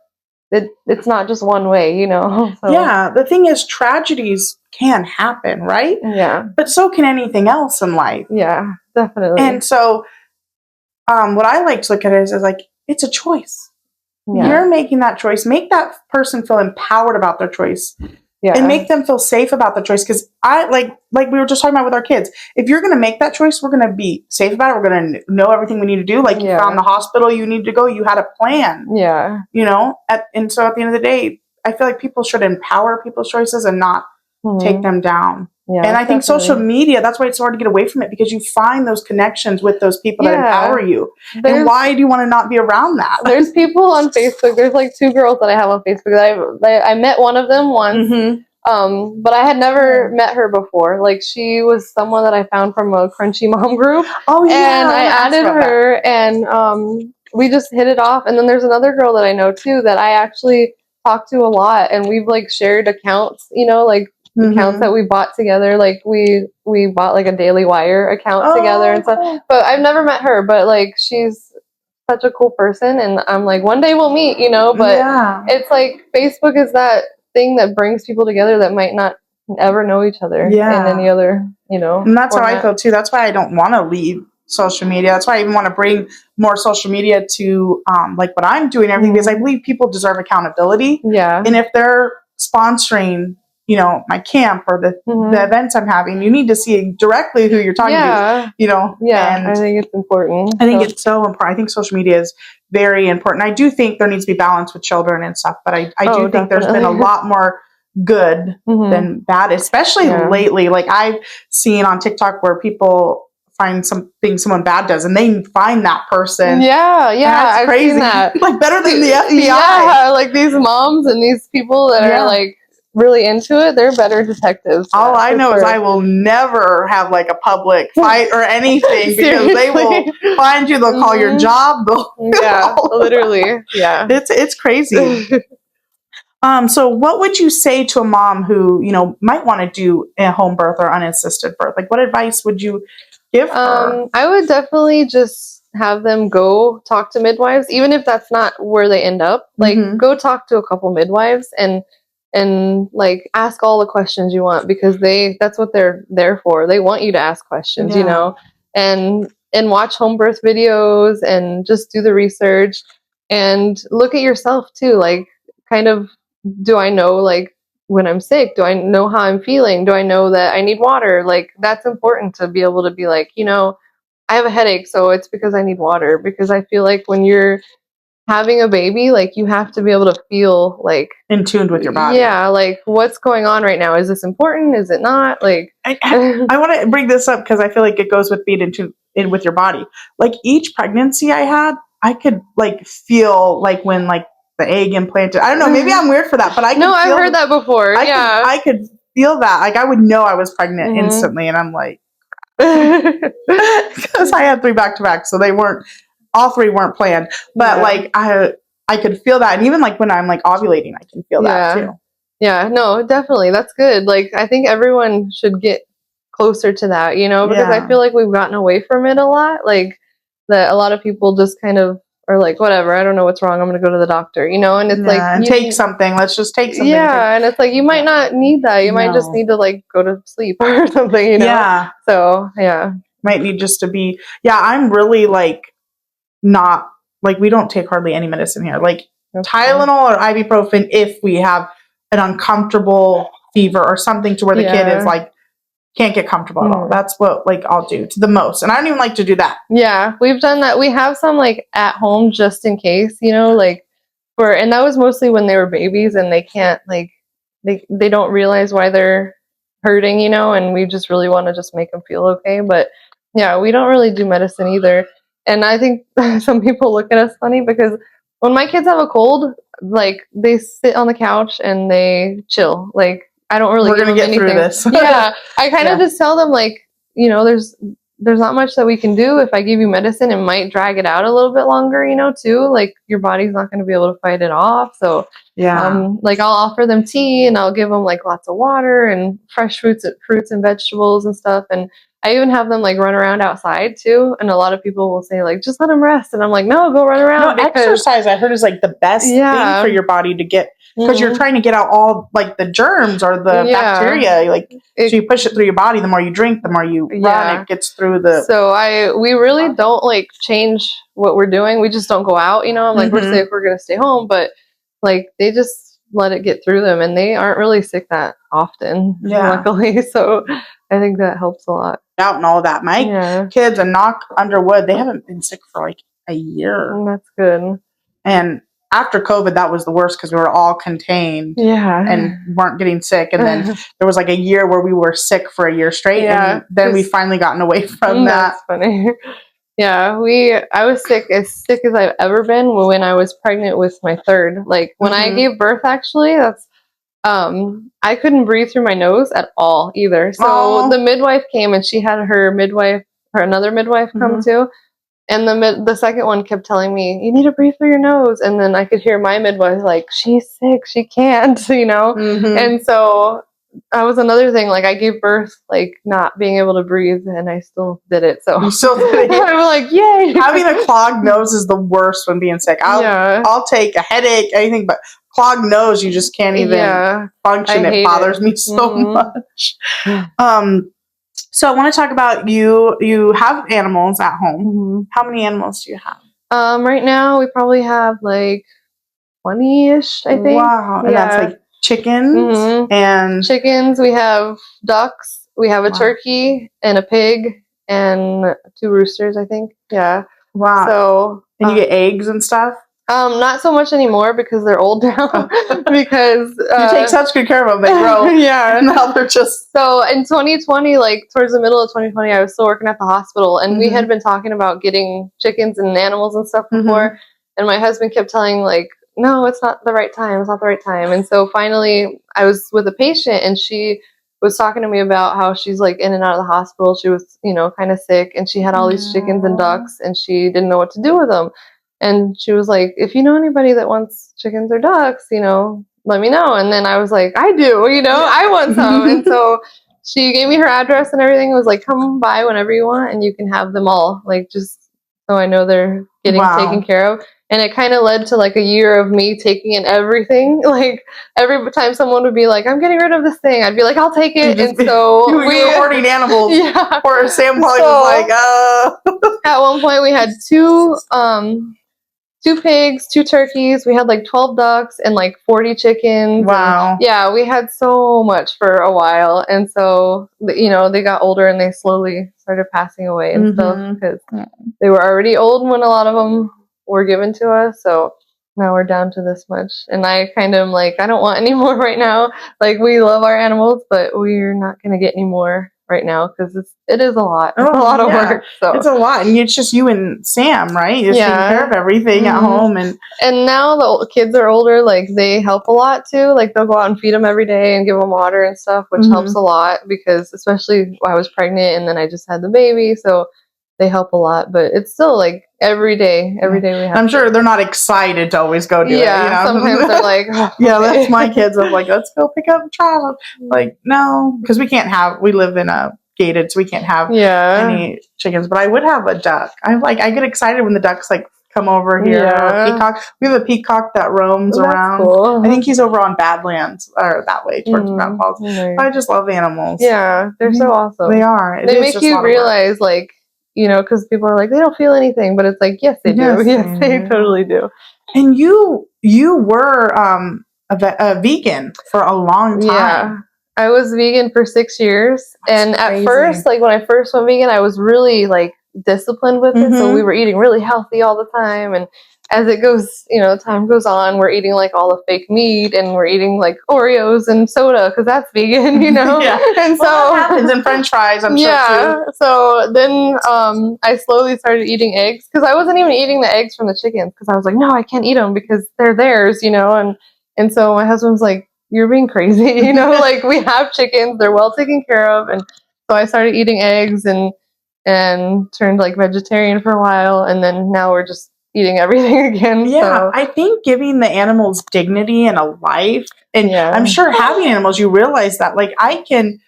it's not just one way, you know? So. Yeah. The thing is, tragedies can happen, right? Yeah. But so can anything else in life. Yeah, definitely. And so what I like to look at it is like, it's a choice. Yeah. You're making that choice. Make that person feel empowered about their choice. Yeah. And make them feel safe about the choice. Because I like we were just talking about with our kids. If you're going to make that choice, we're going to be safe about it. We're going to know everything we need to do. Like you found the hospital you need to go. You had a plan. Yeah. You know? And so at the end of the day, I feel like people should empower people's choices and not take them down. Yeah, and I think social media, that's why it's hard to get away from it, because you find those connections with those people that empower you. And why do you want to not be around that? There's people on Facebook. There's like 2 girls that I have on Facebook. I met one of them once. But I had never met her before. Like, she was someone that I found from a Crunchy Mom group. Oh, yeah. And I added her, and we just hit it off. And then there's another girl that I know, too, that I actually talk to a lot. And we've, like, shared accounts, you know, like, accounts that we bought together. Like, we bought, like, a Daily Wire account together and stuff. But I've never met her. But, like, she's such a cool person. And I'm like, one day we'll meet, you know. But it's like Facebook is that thing that brings people together that might not ever know each other in any other, you know. And that's format. How I feel too. That's why I don't want to leave social media. That's why I even want to bring more social media to like what I'm doing, everything, because I believe people deserve accountability. Yeah. And if they're sponsoring, you know, my camp or the events I'm having, you need to see directly who you're talking to, you know. Yeah, and I think it's important. I think it's so important. I think social media is very important. I do think there needs to be balance with children and stuff, but I do think there's been a lot more good than bad, especially lately. Like, I've seen on TikTok where people find something someone bad does and they find that person. That's crazy. I've seen that. Like, better than the FBI. Yeah, like these moms and these people that are like really into it, they're better detectives. All I know is I will never have like a public fight or anything because they will find you, they'll call your job, literally. Yeah. It's crazy. So what would you say to a mom who, you know, might want to do a home birth or unassisted birth? Like, what advice would you give her? I would definitely just have them go talk to midwives, even if that's not where they end up. Like, go talk to a couple midwives and like ask all the questions you want, because that's what they're there for. They want you to ask questions, you know, and watch home birth videos and just do the research and look at yourself too. Like, kind of, do I know, like, when I'm sick, do I know how I'm feeling? Do I know that I need water? Like, that's important to be able to be like, you know, I have a headache, so it's because I need water. Because I feel like when you're having a baby, like, you have to be able to feel like in tune with your body. Yeah, like, what's going on right now? Is this important? Is it not? Like, I want to bring this up because I feel like it goes with being in with your body. Like, each pregnancy I had, I could like feel like when like the egg implanted. I don't know. Maybe I'm weird for that, but I could I've heard that before. I could feel that. Like, I would know I was pregnant instantly, and I'm like, because I had 3 back-to-back, so all 3 weren't planned. But like, I could feel that, and even like when I'm like ovulating, I can feel that too. Yeah, no, definitely, that's good. Like, I think everyone should get closer to that, you know, because I feel like we've gotten away from it a lot. Like, that a lot of people just kind of are like, whatever, I don't know what's wrong, I'm gonna go to the doctor, you know. And it's like, and take something, let's just take something. And it's like, you might not need that, you might just need to like go to sleep or something, you know. So might need just to be I'm really like not like, we don't take hardly any medicine here, like Tylenol or ibuprofen if we have an uncomfortable fever or something to where the kid is like can't get comfortable at all. That's what like I'll do to the most, and I don't even like to do that. Yeah, we've done that. We have some like at home just in case, you know, like and that was mostly when they were babies and they can't like they don't realize why they're hurting, you know, and we just really want to just make them feel okay. But yeah, we don't really do medicine either. And I think some people look at us funny because when my kids have a cold, like, they sit on the couch and they chill. Like, I don't really. We're gonna get through this. I kind of just tell them, like, you know, there's not much that we can do. If I give you medicine, it might drag it out a little bit longer, you know, too. Like, your body's not going to be able to fight it off. So like, I'll offer them tea and I'll give them like lots of water and fresh fruits and vegetables and stuff. And I even have them like run around outside too. And a lot of people will say like, just let them rest. And I'm like, no, go run around. No, exercise, I heard, is like the best thing for your body to get, because you're trying to get out all like the germs or the bacteria. Like, so you push it through your body. The more you drink, the more you run, it gets through the. So we really don't like change what we're doing. We just don't go out, you know. I'm like, we're safe, we're going to stay home. But like, they just let it get through them, and they aren't really sick that often, luckily. So I think that helps a lot. Out and all that. My kids, and knock under wood, they haven't been sick for like a year. That's good. And after COVID, that was the worst because we were all contained and weren't getting sick. And then there was like a year where we were sick for a year straight. And then we finally gotten away from that. That's funny. Yeah, I was sick as I've ever been when I was pregnant with my third. Like, when I gave birth, actually, I couldn't breathe through my nose at all either. So the midwife came and she had another midwife come too. And the second one kept telling me, you need to breathe through your nose. And then I could hear my midwife like, she's sick, she can't, And so that was another thing. Like I gave birth, like not being able to breathe, and I still did it. So you still did it. I'm like, yay! Having a clogged nose is the worst when being sick. I'll take a headache, anything, but clogged nose, you just can't even function. It bothers me so much. So I want to talk about you have animals at home. How many animals do you have? Right now we probably have like 20-ish, I think. Wow. And that's like chickens and chickens. We have ducks. We have a turkey and a pig and 2 roosters, I think. Yeah. Wow. So and you get eggs and stuff? Not so much anymore because they're old now. Because you take such good care of them, they grow. Yeah. Now they're just. So in 2020, like towards the middle of 2020, I was still working at the hospital, and we had been talking about getting chickens and animals and stuff before. And my husband kept telling like, no, it's not the right time. It's not the right time. And so finally, I was with a patient, and she was talking to me about how she's like in and out of the hospital. She was, kind of sick, and she had all these chickens and ducks, and she didn't know what to do with them. And she was like, if you know anybody that wants chickens or ducks, let me know. And then I was like, I do, I want some. And so she gave me her address and everything. It was like, come by whenever you want, and you can have them all, like, just so I know they're getting taken care of. And it kind of led to like a year of me taking in everything. Like every time someone would be like, I'm getting rid of this thing, I'd be like, I'll take it. And so we were hoarding animals. Yeah. Or Sam probably was like, At one point we had 2 pigs, 2 turkeys. We had like 12 ducks and like 40 chickens. Wow. And, yeah, we had so much for a while. And so, they got older and they slowly started passing away and stuff because they were already old when a lot of them were given to us. So now we're down to this much. And I kind of am like, I don't want any more right now. Like, we love our animals, but we're not going to get any more right now because it is a lot. It's a lot of work. So it's a lot, and it's just you and Sam, right? You're taking care of everything at home, and now the kids are older. Like they help a lot too. Like they'll go out and feed them every day and give them water and stuff, which helps a lot because especially I was pregnant and then I just had the baby, so they help a lot. But it's still like every day we have. I'm sure they're not excited to always go do it. Sometimes they're like, oh, yeah, that's my kids. I'm like, let's go pick up a child. Like, no, because we live in a gated, so we can't have any chickens. But I would have a duck. I get excited when the ducks like come over here. Or a peacock. We have a peacock that roams around. Cool. I think he's over on Badlands or that way towards Grand Falls. I just love animals. Yeah, they're so awesome. They are. They make you realize like. Because people are like, they don't feel anything, but it's like, yes, they do. Yes, they totally do. And you were a vegan for a long time. Yeah, I was vegan for 6 years. That's crazy. At first, like when I first went vegan, I was really like disciplined with it. So we were eating really healthy all the time. And as it goes, time goes on, we're eating like all the fake meat and we're eating like Oreos and soda because that's vegan, Yeah. And so that happens in French fries, I'm sure too. So then I slowly started eating eggs because I wasn't even eating the eggs from the chickens because I was like, no, I can't eat them because they're theirs, and so my husband's like, you're being crazy, like we have chickens, they're well taken care of. And so I started eating eggs and turned like vegetarian for a while, and then now we're just eating everything again. Yeah, so. I think giving the animals dignity and a life, and I'm sure having animals, you realize that like I can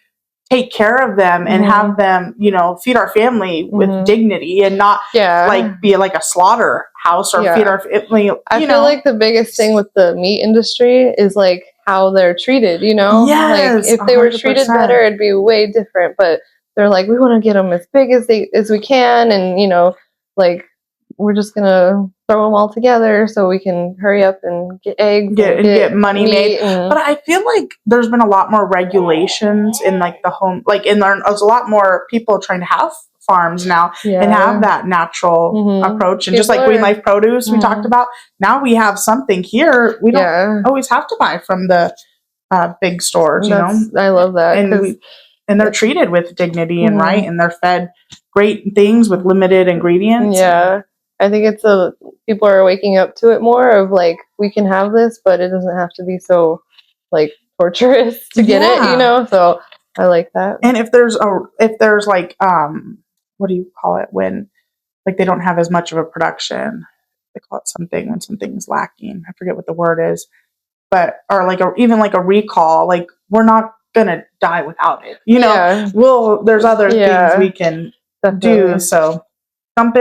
take care of them and have them, feed our family with dignity and not like be like a slaughterhouse or feed our family. I feel like the biggest thing with the meat industry is like how they're treated, Yes, like if they were 100%. treated better, it'd be way different. But they're like, we want to get them as big as we can, and like we're just gonna throw them all together so we can hurry up and get eggs and get money made. But I feel like there's been a lot more regulations in like the home, like there's a lot more people trying to have farms now and have that natural approach. And just like Green Life Produce we talked about, now we have something here. We don't always have to buy from the big stores, I love that. And they're treated with dignity and right, and they're fed great things with limited ingredients. Yeah. I think it's people are waking up to it more of like, we can have this, but it doesn't have to be so like torturous to get it, you know, so I like that. And if there's like what do you call it when like they don't have as much of a production, they call it something when something's lacking, I forget what the word is, but or like even like a recall, like we're not gonna die without it, you know. There's other things we can do, so jump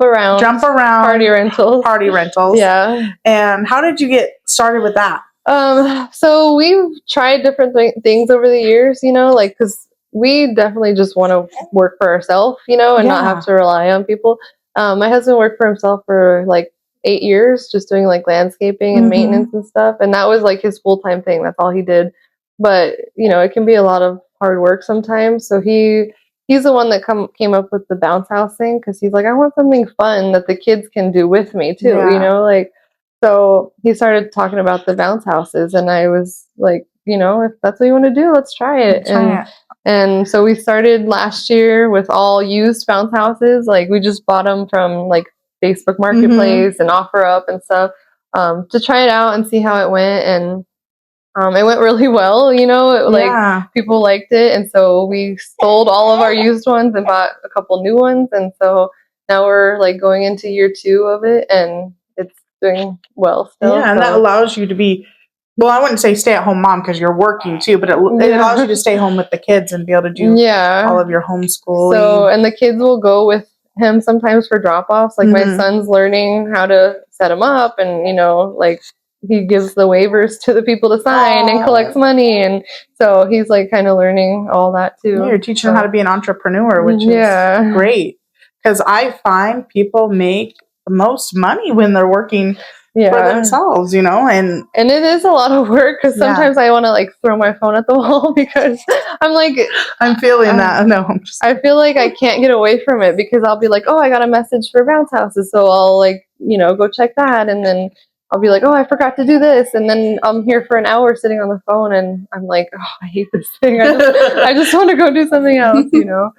around, party rentals. Yeah. And how did you get started with that? So we've tried different things over the years, you know, like, because we definitely just want to work for ourselves, you know, and not have to rely on people. My husband worked for himself for like 8 years, just doing like landscaping and maintenance and stuff. And that was like his full-time thing. That's all he did. But, you know, it can be a lot of hard work sometimes. So he's the one that came up with the bounce house thing, because he's like, I want something fun that the kids can do with me too, you know, like. So he started talking about the bounce houses, and I was like, you know, if that's what you want to do, let's try it. And so we started last year with all used bounce houses. Like we just bought them from like Facebook Marketplace and OfferUp and stuff, to try it out and see how it went. And it went really well, you know, like people liked it. And so we sold all of our used ones and bought a couple new ones. And so now we're like going into year 2 of it, and it's doing well still. And that allows you to be, well, I wouldn't say stay-at-home mom because you're working too, but it allows you to stay home with the kids and be able to do all of your homeschooling. So, and the kids will go with him sometimes for drop-offs. Like my son's learning how to set them up, and, you know, like he gives the waivers to the people to sign and collects money. And so he's like kind of learning all that too. You're teaching him how to be an entrepreneur, which is great. Because I find people make the most money when they're working for themselves, you know, and it is a lot of work, because sometimes I want to like throw my phone at the wall because I'm like, I'm feeling that. No, I feel like I can't get away from it, because I'll be like, oh, I got a message for bounce houses, so I'll like, you know, go check that, and then I'll be like, oh, I forgot to do this, and then I'm here for an hour sitting on the phone, and I'm like, oh, I hate this thing. I just want to go do something else, you know.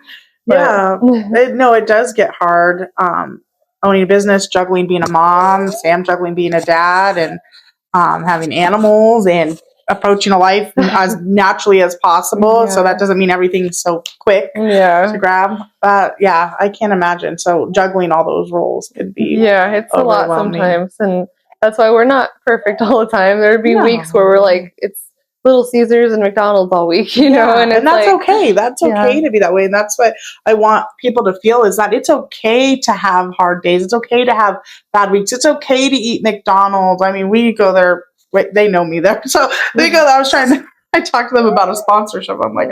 It does get hard. Owning a business, juggling being a mom, Sam juggling being a dad, and having animals, and approaching a life as naturally as possible. So that doesn't mean everything's so quick to grab. I can't imagine. So juggling all those roles could be it's a lot sometimes, and that's why we're not perfect all the time. There'd be weeks where we're like, it's Little Caesars and McDonald's all week, you know, and that's like, okay. That's okay to be that way. And that's what I want people to feel, is that it's okay to have hard days. It's okay to have bad weeks. It's okay to eat McDonald's. I mean, we go there. They know me there. So they go there. I talked to them about a sponsorship. I'm like,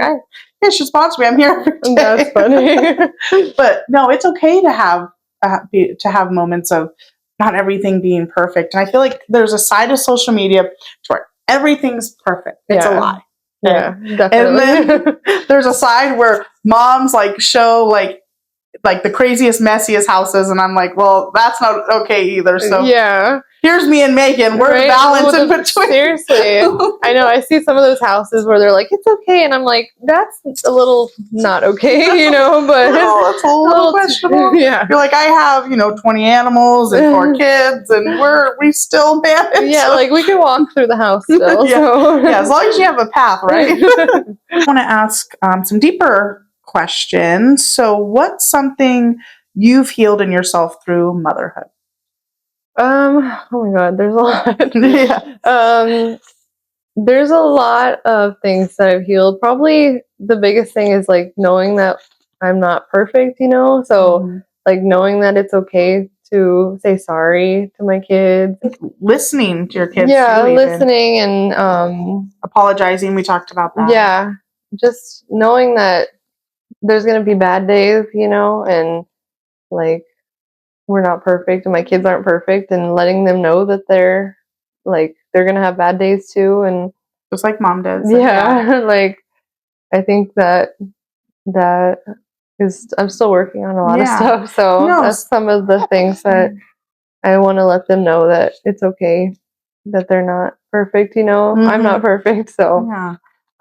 you should sponsor me. I'm here. That's funny. But no, it's okay to have moments of not everything being perfect. And I feel like there's a side of social media where everything's perfect. It's a lie. Yeah, definitely. And then there's a side where moms like show like the craziest, messiest houses, and I'm like, well, that's not okay either. So here's me and Megan. We're the balance in between. Seriously. I know. I see some of those houses where they're like, it's okay. And I'm like, that's a little not okay, you know, but it's a little questionable. You're like, I have, 20 animals and 4 kids, and we still manage. Yeah, like we can walk through the house still. As long as you have a path, right? I want to ask some deeper questions. So what's something you've healed in yourself through motherhood? Oh my God, there's a lot. There's a lot of things that I've healed. Probably the biggest thing is like knowing that I'm not perfect, you know? So like knowing that it's okay to say sorry to my kids. Listening to your kids. Listening and apologizing. We talked about that. Yeah. Just knowing that there's going to be bad days, you know, and like we're not perfect and my kids aren't perfect, and letting them know that they're going to have bad days too. And just like mom does. Like I think that is, I'm still working on a lot of stuff. So that's some of the things that I want to let them know, that it's okay, that they're not perfect, you know. I'm not perfect. So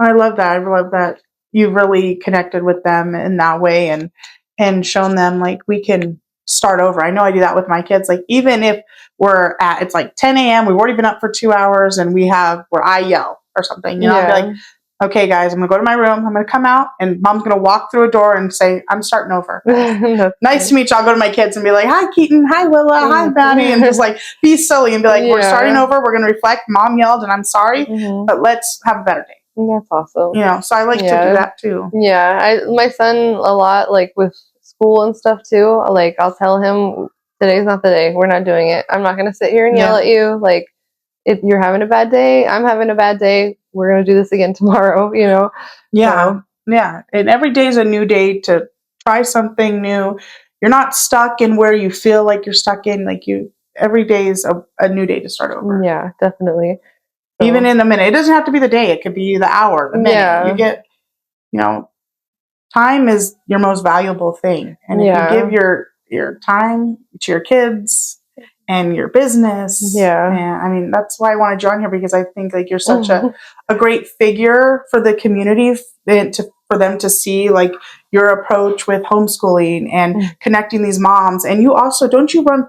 I love that. I love that you've really connected with them in that way, and shown them like we can start over. I know I do that with my kids. Like even if it's like 10 a.m., we've already been up for 2 hours, and where I yell, or something. I'll be like, okay, guys, I'm going to go to my room. I'm going to come out, and mom's going to walk through a door and say, I'm starting over. Nice to meet you. I'll go to my kids and be like, hi, Keaton. Hi, Willa. Hi, Maddie. And just like be silly and be like, we're starting over. We're going to reflect. Mom yelled and I'm sorry, but let's have a better day. That's awesome. So I like to do that too. Yeah. My son a lot, like with school and stuff too. Like I'll tell him, today's not the day. We're not doing it. I'm not going to sit here and yell at you. Like, if you're having a bad day, I'm having a bad day, we're going to do this again tomorrow, Yeah. So. Yeah. And every day is a new day to try something new. You're not stuck in where you feel like you're stuck in. Like every day is a new day to start over. Yeah, definitely. So. Even in a minute. It doesn't have to be the day. It could be the hour, the minute. Yeah. You get, time is your most valuable thing. And if you give your time to your kids and your business. Yeah. And I mean, that's why I want to join here, because I think like you're such a great figure for the community for them to see like your approach with homeschooling and connecting these moms. And you also, don't you run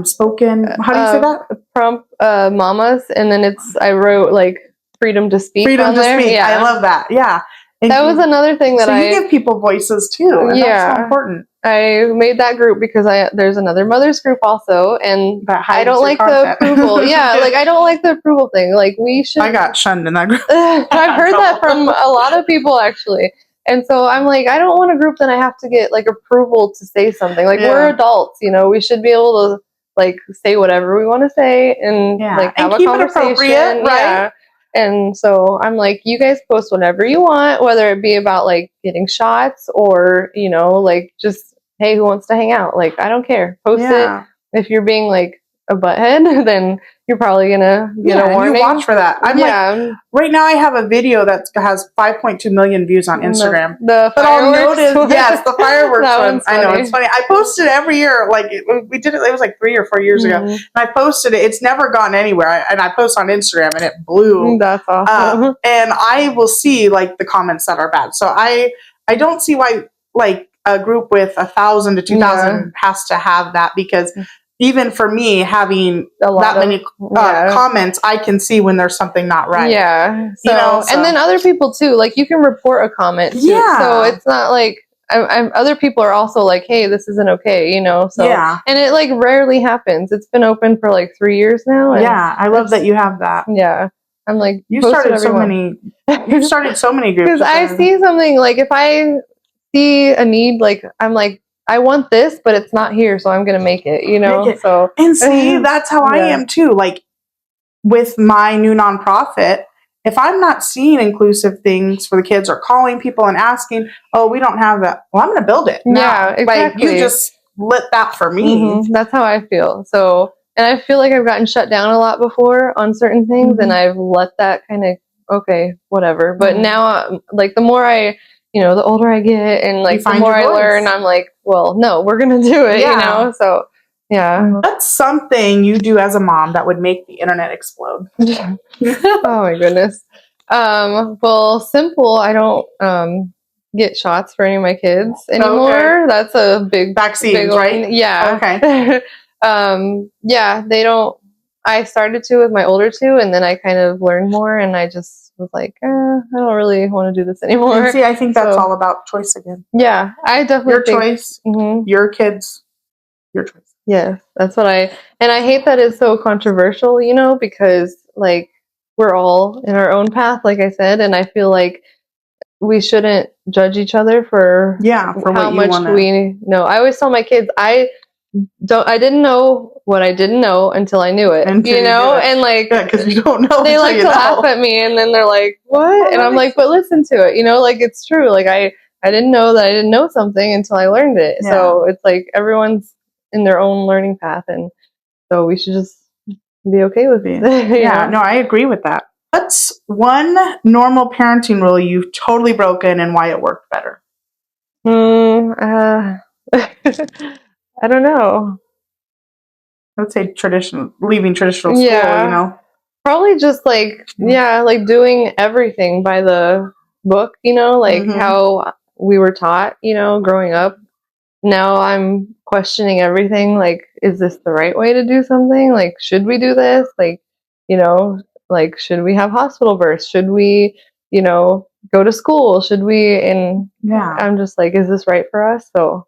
spoken, how do you say that? Prompt mamas. And then I wrote like freedom to speak. Freedom to speak. Yeah. I love that. Yeah. And that was another thing that you give people voices too. And that's so important. I made that group because there's another mothers group also, and I don't like the approval. Yeah, like I don't like the approval thing. Like we should. I got shunned in that group. I've heard that from a lot of people actually, and so I'm like, I don't want a group that I have to get like approval to say something. Like we're adults, we should be able to like say whatever we want to say and like have a conversation, right? Yeah. And so I'm like, you guys post whatever you want, whether it be about like getting shots or, like just, hey, who wants to hang out? Like, I don't care. Post it. If you're being like a butthead, then you're probably going to get a warning. You watch for that. I'm like, right now I have a video that has 5.2 million views on Instagram. The fireworks one. Yes, the fireworks one. I know, it's funny. I post it every year. Like we did it. It was like 3 or 4 years ago. And I posted it. It's never gone anywhere. And I post on Instagram, and it blew. That's awesome. And I will see like the comments that are bad. So I don't see why like a group with 1,000 to 2,000 has to have that, because even for me, having that many comments, I can see when there's something not right. Yeah. So. And then other people too, like you can report a comment too. Yeah. So it's not like other people are also like, hey, this isn't okay, So and it like rarely happens. It's been open for like 3 years now. And I love that you have that. Yeah. I'm like, you started so many groups. Because I see something, like if I see a need, like I'm like, I want this, but it's not here, so I'm gonna make it, So and see, that's how I am too. Like with my new nonprofit, if I'm not seeing inclusive things for the kids or calling people and asking, oh, we don't have that, well, I'm gonna build it now. Yeah, exactly. Like you just lit that for me. That's how I feel. So, and I feel like I've gotten shut down a lot before on certain things, and I've let that kind of okay, whatever. But now, like the more I the older I get and like the more I learn, I'm like, well, no, we're going to do it, So, yeah. What's something you do as a mom that would make the internet explode? Oh my goodness. Well, simple. I don't get shots for any of my kids anymore. Okay. That's a big vaccines, big right? Yeah. Okay. Yeah, they don't. I started to with my older two, and then I kind of learned more, and I just was like, I don't really want to do this anymore. And see, I think that's all about choice again. Yeah, I definitely think choice, your kids, your choice. Yeah, that's what I hate that it's so controversial, because like we're all in our own path, like I said, and I feel like we shouldn't judge each other for how much we know. I always tell my kids, I didn't know what I didn't know until I knew it, and like, because you don't know. They like to laugh at me, and then they're like, "What?" And I'm like, "But listen to it, like it's true. Like I didn't know that I didn't know something until I learned it. Yeah. So it's like everyone's in their own learning path, and so we should just be okay with it." Yeah, no, I agree with that. What's one normal parenting rule you've totally broken, and why it worked better? I don't know. I would say leaving traditional school, Probably just like, like doing everything by the book, like how we were taught, growing up. Now I'm questioning everything. Like, is this the right way to do something? Like, should we do this? Like, like, should we have hospital births? Should we, go to school? Should we? And I'm just like, is this right for us? So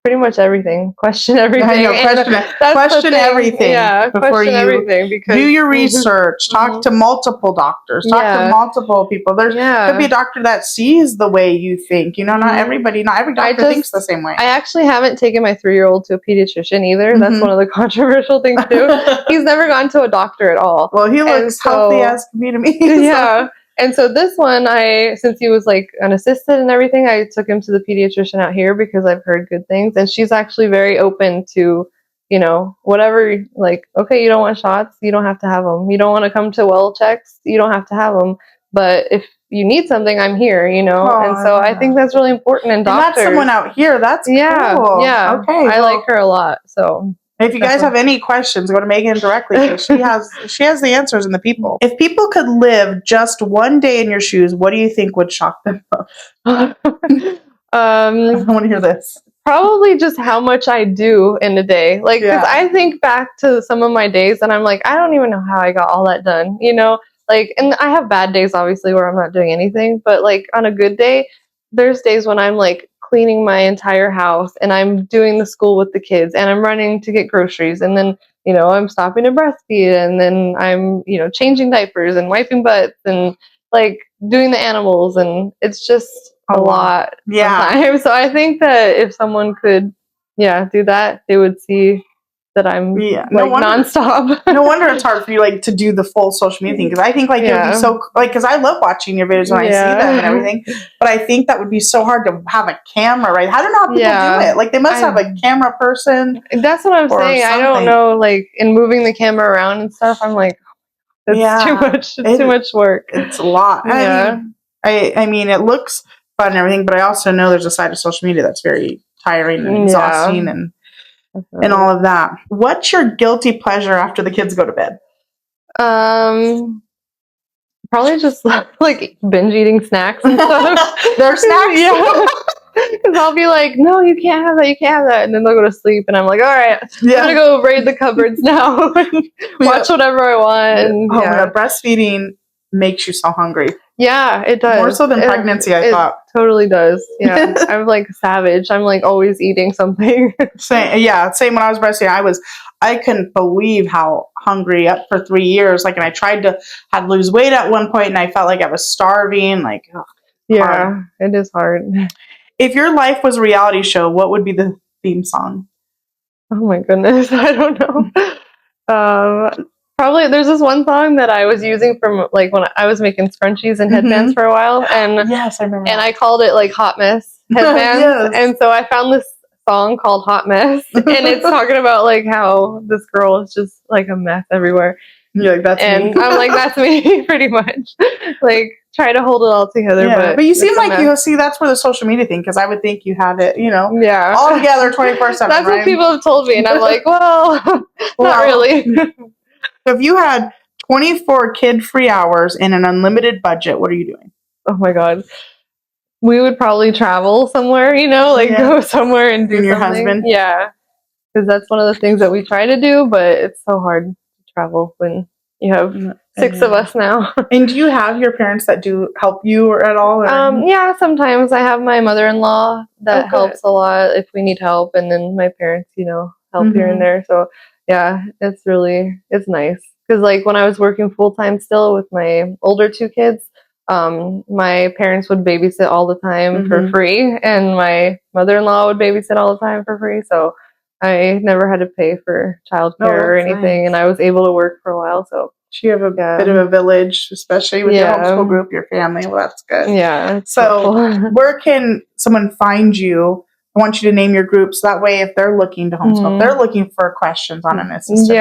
pretty much everything. Question everything. I know, question everything. Yeah, before question you everything, because do your research. Talk to multiple doctors. Talk to multiple people. There's could be a doctor that sees the way you think. Not every doctor thinks the same way. I actually haven't taken my 3-year-old to a pediatrician either. That's one of the controversial things too. He's never gone to a doctor at all. Well, he looks healthy as can be to me. Yeah. And so this one, since he was like unassisted and everything, I took him to the pediatrician out here because I've heard good things. And she's actually very open to, whatever, like, okay, you don't want shots, you don't have to have them. You don't want to come to well checks, you don't have to have them. But if you need something, I'm here, and so I think that's really important in doctors. And that's someone out here. That's cool. Yeah. Okay. I like her a lot. So if you guys have any questions, go to Meagan directly, because she has the answers and the people. If people could live just one day in your shoes, what do you think would shock them most? I want to hear this. Probably just how much I do in a day. Like, because I think back to some of my days and I'm like, I don't even know how I got all that done, Like, and I have bad days, obviously, where I'm not doing anything. But, like, on a good day, there's days when I'm, like, cleaning my entire house and I'm doing the school with the kids and I'm running to get groceries. And then, I'm stopping to breastfeed. And then I'm, changing diapers and wiping butts and, like, doing the animals. And it's just a lot sometimes. So I think that if someone could, do that, they would see that I'm nonstop. No wonder it's hard for you, like, to do the full social media thing, because I think, like, it would be so, like, because I love watching your videos when I see them and everything, but I think that would be so hard to have a camera, right? I don't know how people do it. Like, they must have a camera person. That's what I'm saying. I don't know, like, in moving the camera around and stuff, I'm like, it's too much. It's too much work. It's a lot. Yeah. I mean, it looks fun and everything, but I also know there's a side of social media that's very tiring and exhausting and all of that. What's your guilty pleasure after the kids go to bed? Probably just like binge eating snacks and stuff. Their snacks? Yeah. Because I'll be like, no, you can't have that, you can't have that. And then they'll go to sleep and I'm like, all right, I'm going to go raid the cupboards now and watch whatever I want. And, breastfeeding makes you so hungry. Yeah, it does. More so than pregnancy, I thought. It totally does. Yeah. I'm like savage. I'm like always eating something. Same when I was breastfeeding. I couldn't believe how hungry up for 3 years. Like, and I tried to lose weight at one point and I felt like I was starving. Like, hard. It is hard. If your life was a reality show, what would be the theme song? Oh my goodness. I don't know. Probably there's this one song that I was using from, like, when I was making scrunchies and headbands for a while, and yes, I remember. And I called it like Hot Mess headbands, and so I found this song called Hot Mess, and it's talking about like how this girl is just like a mess everywhere. You're like, that's me. And I'm like, that's me, pretty much. Like, try to hold it all together. But you seem like you see, that's where the social media thing, because I would think you had it, all together 24/7. That's what people have told me, and I'm like, well, not really. So if you had 24 kid-free hours and an unlimited budget, what are you doing? Oh my God. We would probably travel somewhere, go somewhere and do something. Your husband? Yeah. Because that's one of the things that we try to do, but it's so hard to travel when you have 6 of us now. And do you have your parents that do help you or at all? Or? Yeah, sometimes I have my mother-in-law that helps a lot if we need help, and then my parents, help here and there. So yeah, it's nice. Because like when I was working full-time still with my older 2 kids, my parents would babysit all the time for free, and my mother-in-law would babysit all the time for free. So I never had to pay for childcare or anything, and I was able to work for a while. So you have a bit of a village, especially with your homeschool group, your family. Well, that's good. Yeah. So where can someone find you? I want you to name your groups. That way, if they're looking to homeschool, if they're looking for questions on an assistant.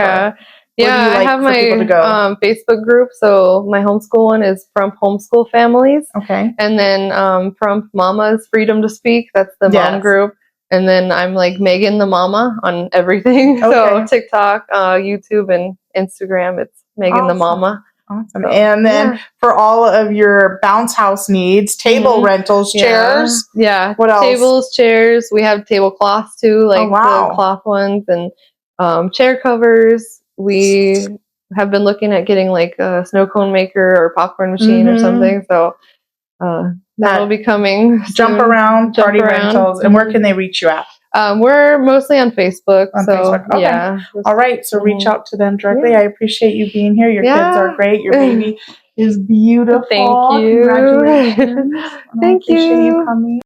I have my Facebook group. So my homeschool one is Frump Homeschool Families. Okay. And then Frump Mama's Freedom to Speak. That's the mom group. And then I'm like Meagan the Mama on everything. Okay. So TikTok, YouTube, and Instagram, it's Meagan the Mama. Awesome. So, and then for all of your bounce house needs, table rentals, chairs. Yeah. What else? Tables, chairs. We have tablecloths too, like the cloth ones, and chair covers. We have been looking at getting like a snow cone maker or popcorn machine or something. So that'll be coming soon. Jump around party rentals. And where can they reach you at? We're mostly on Facebook. Facebook. Okay. Yeah. All right. So reach out to them directly. I appreciate you being here. Your kids are great. Your baby is beautiful. Thank you. Congratulations. Thank you. I appreciate you coming.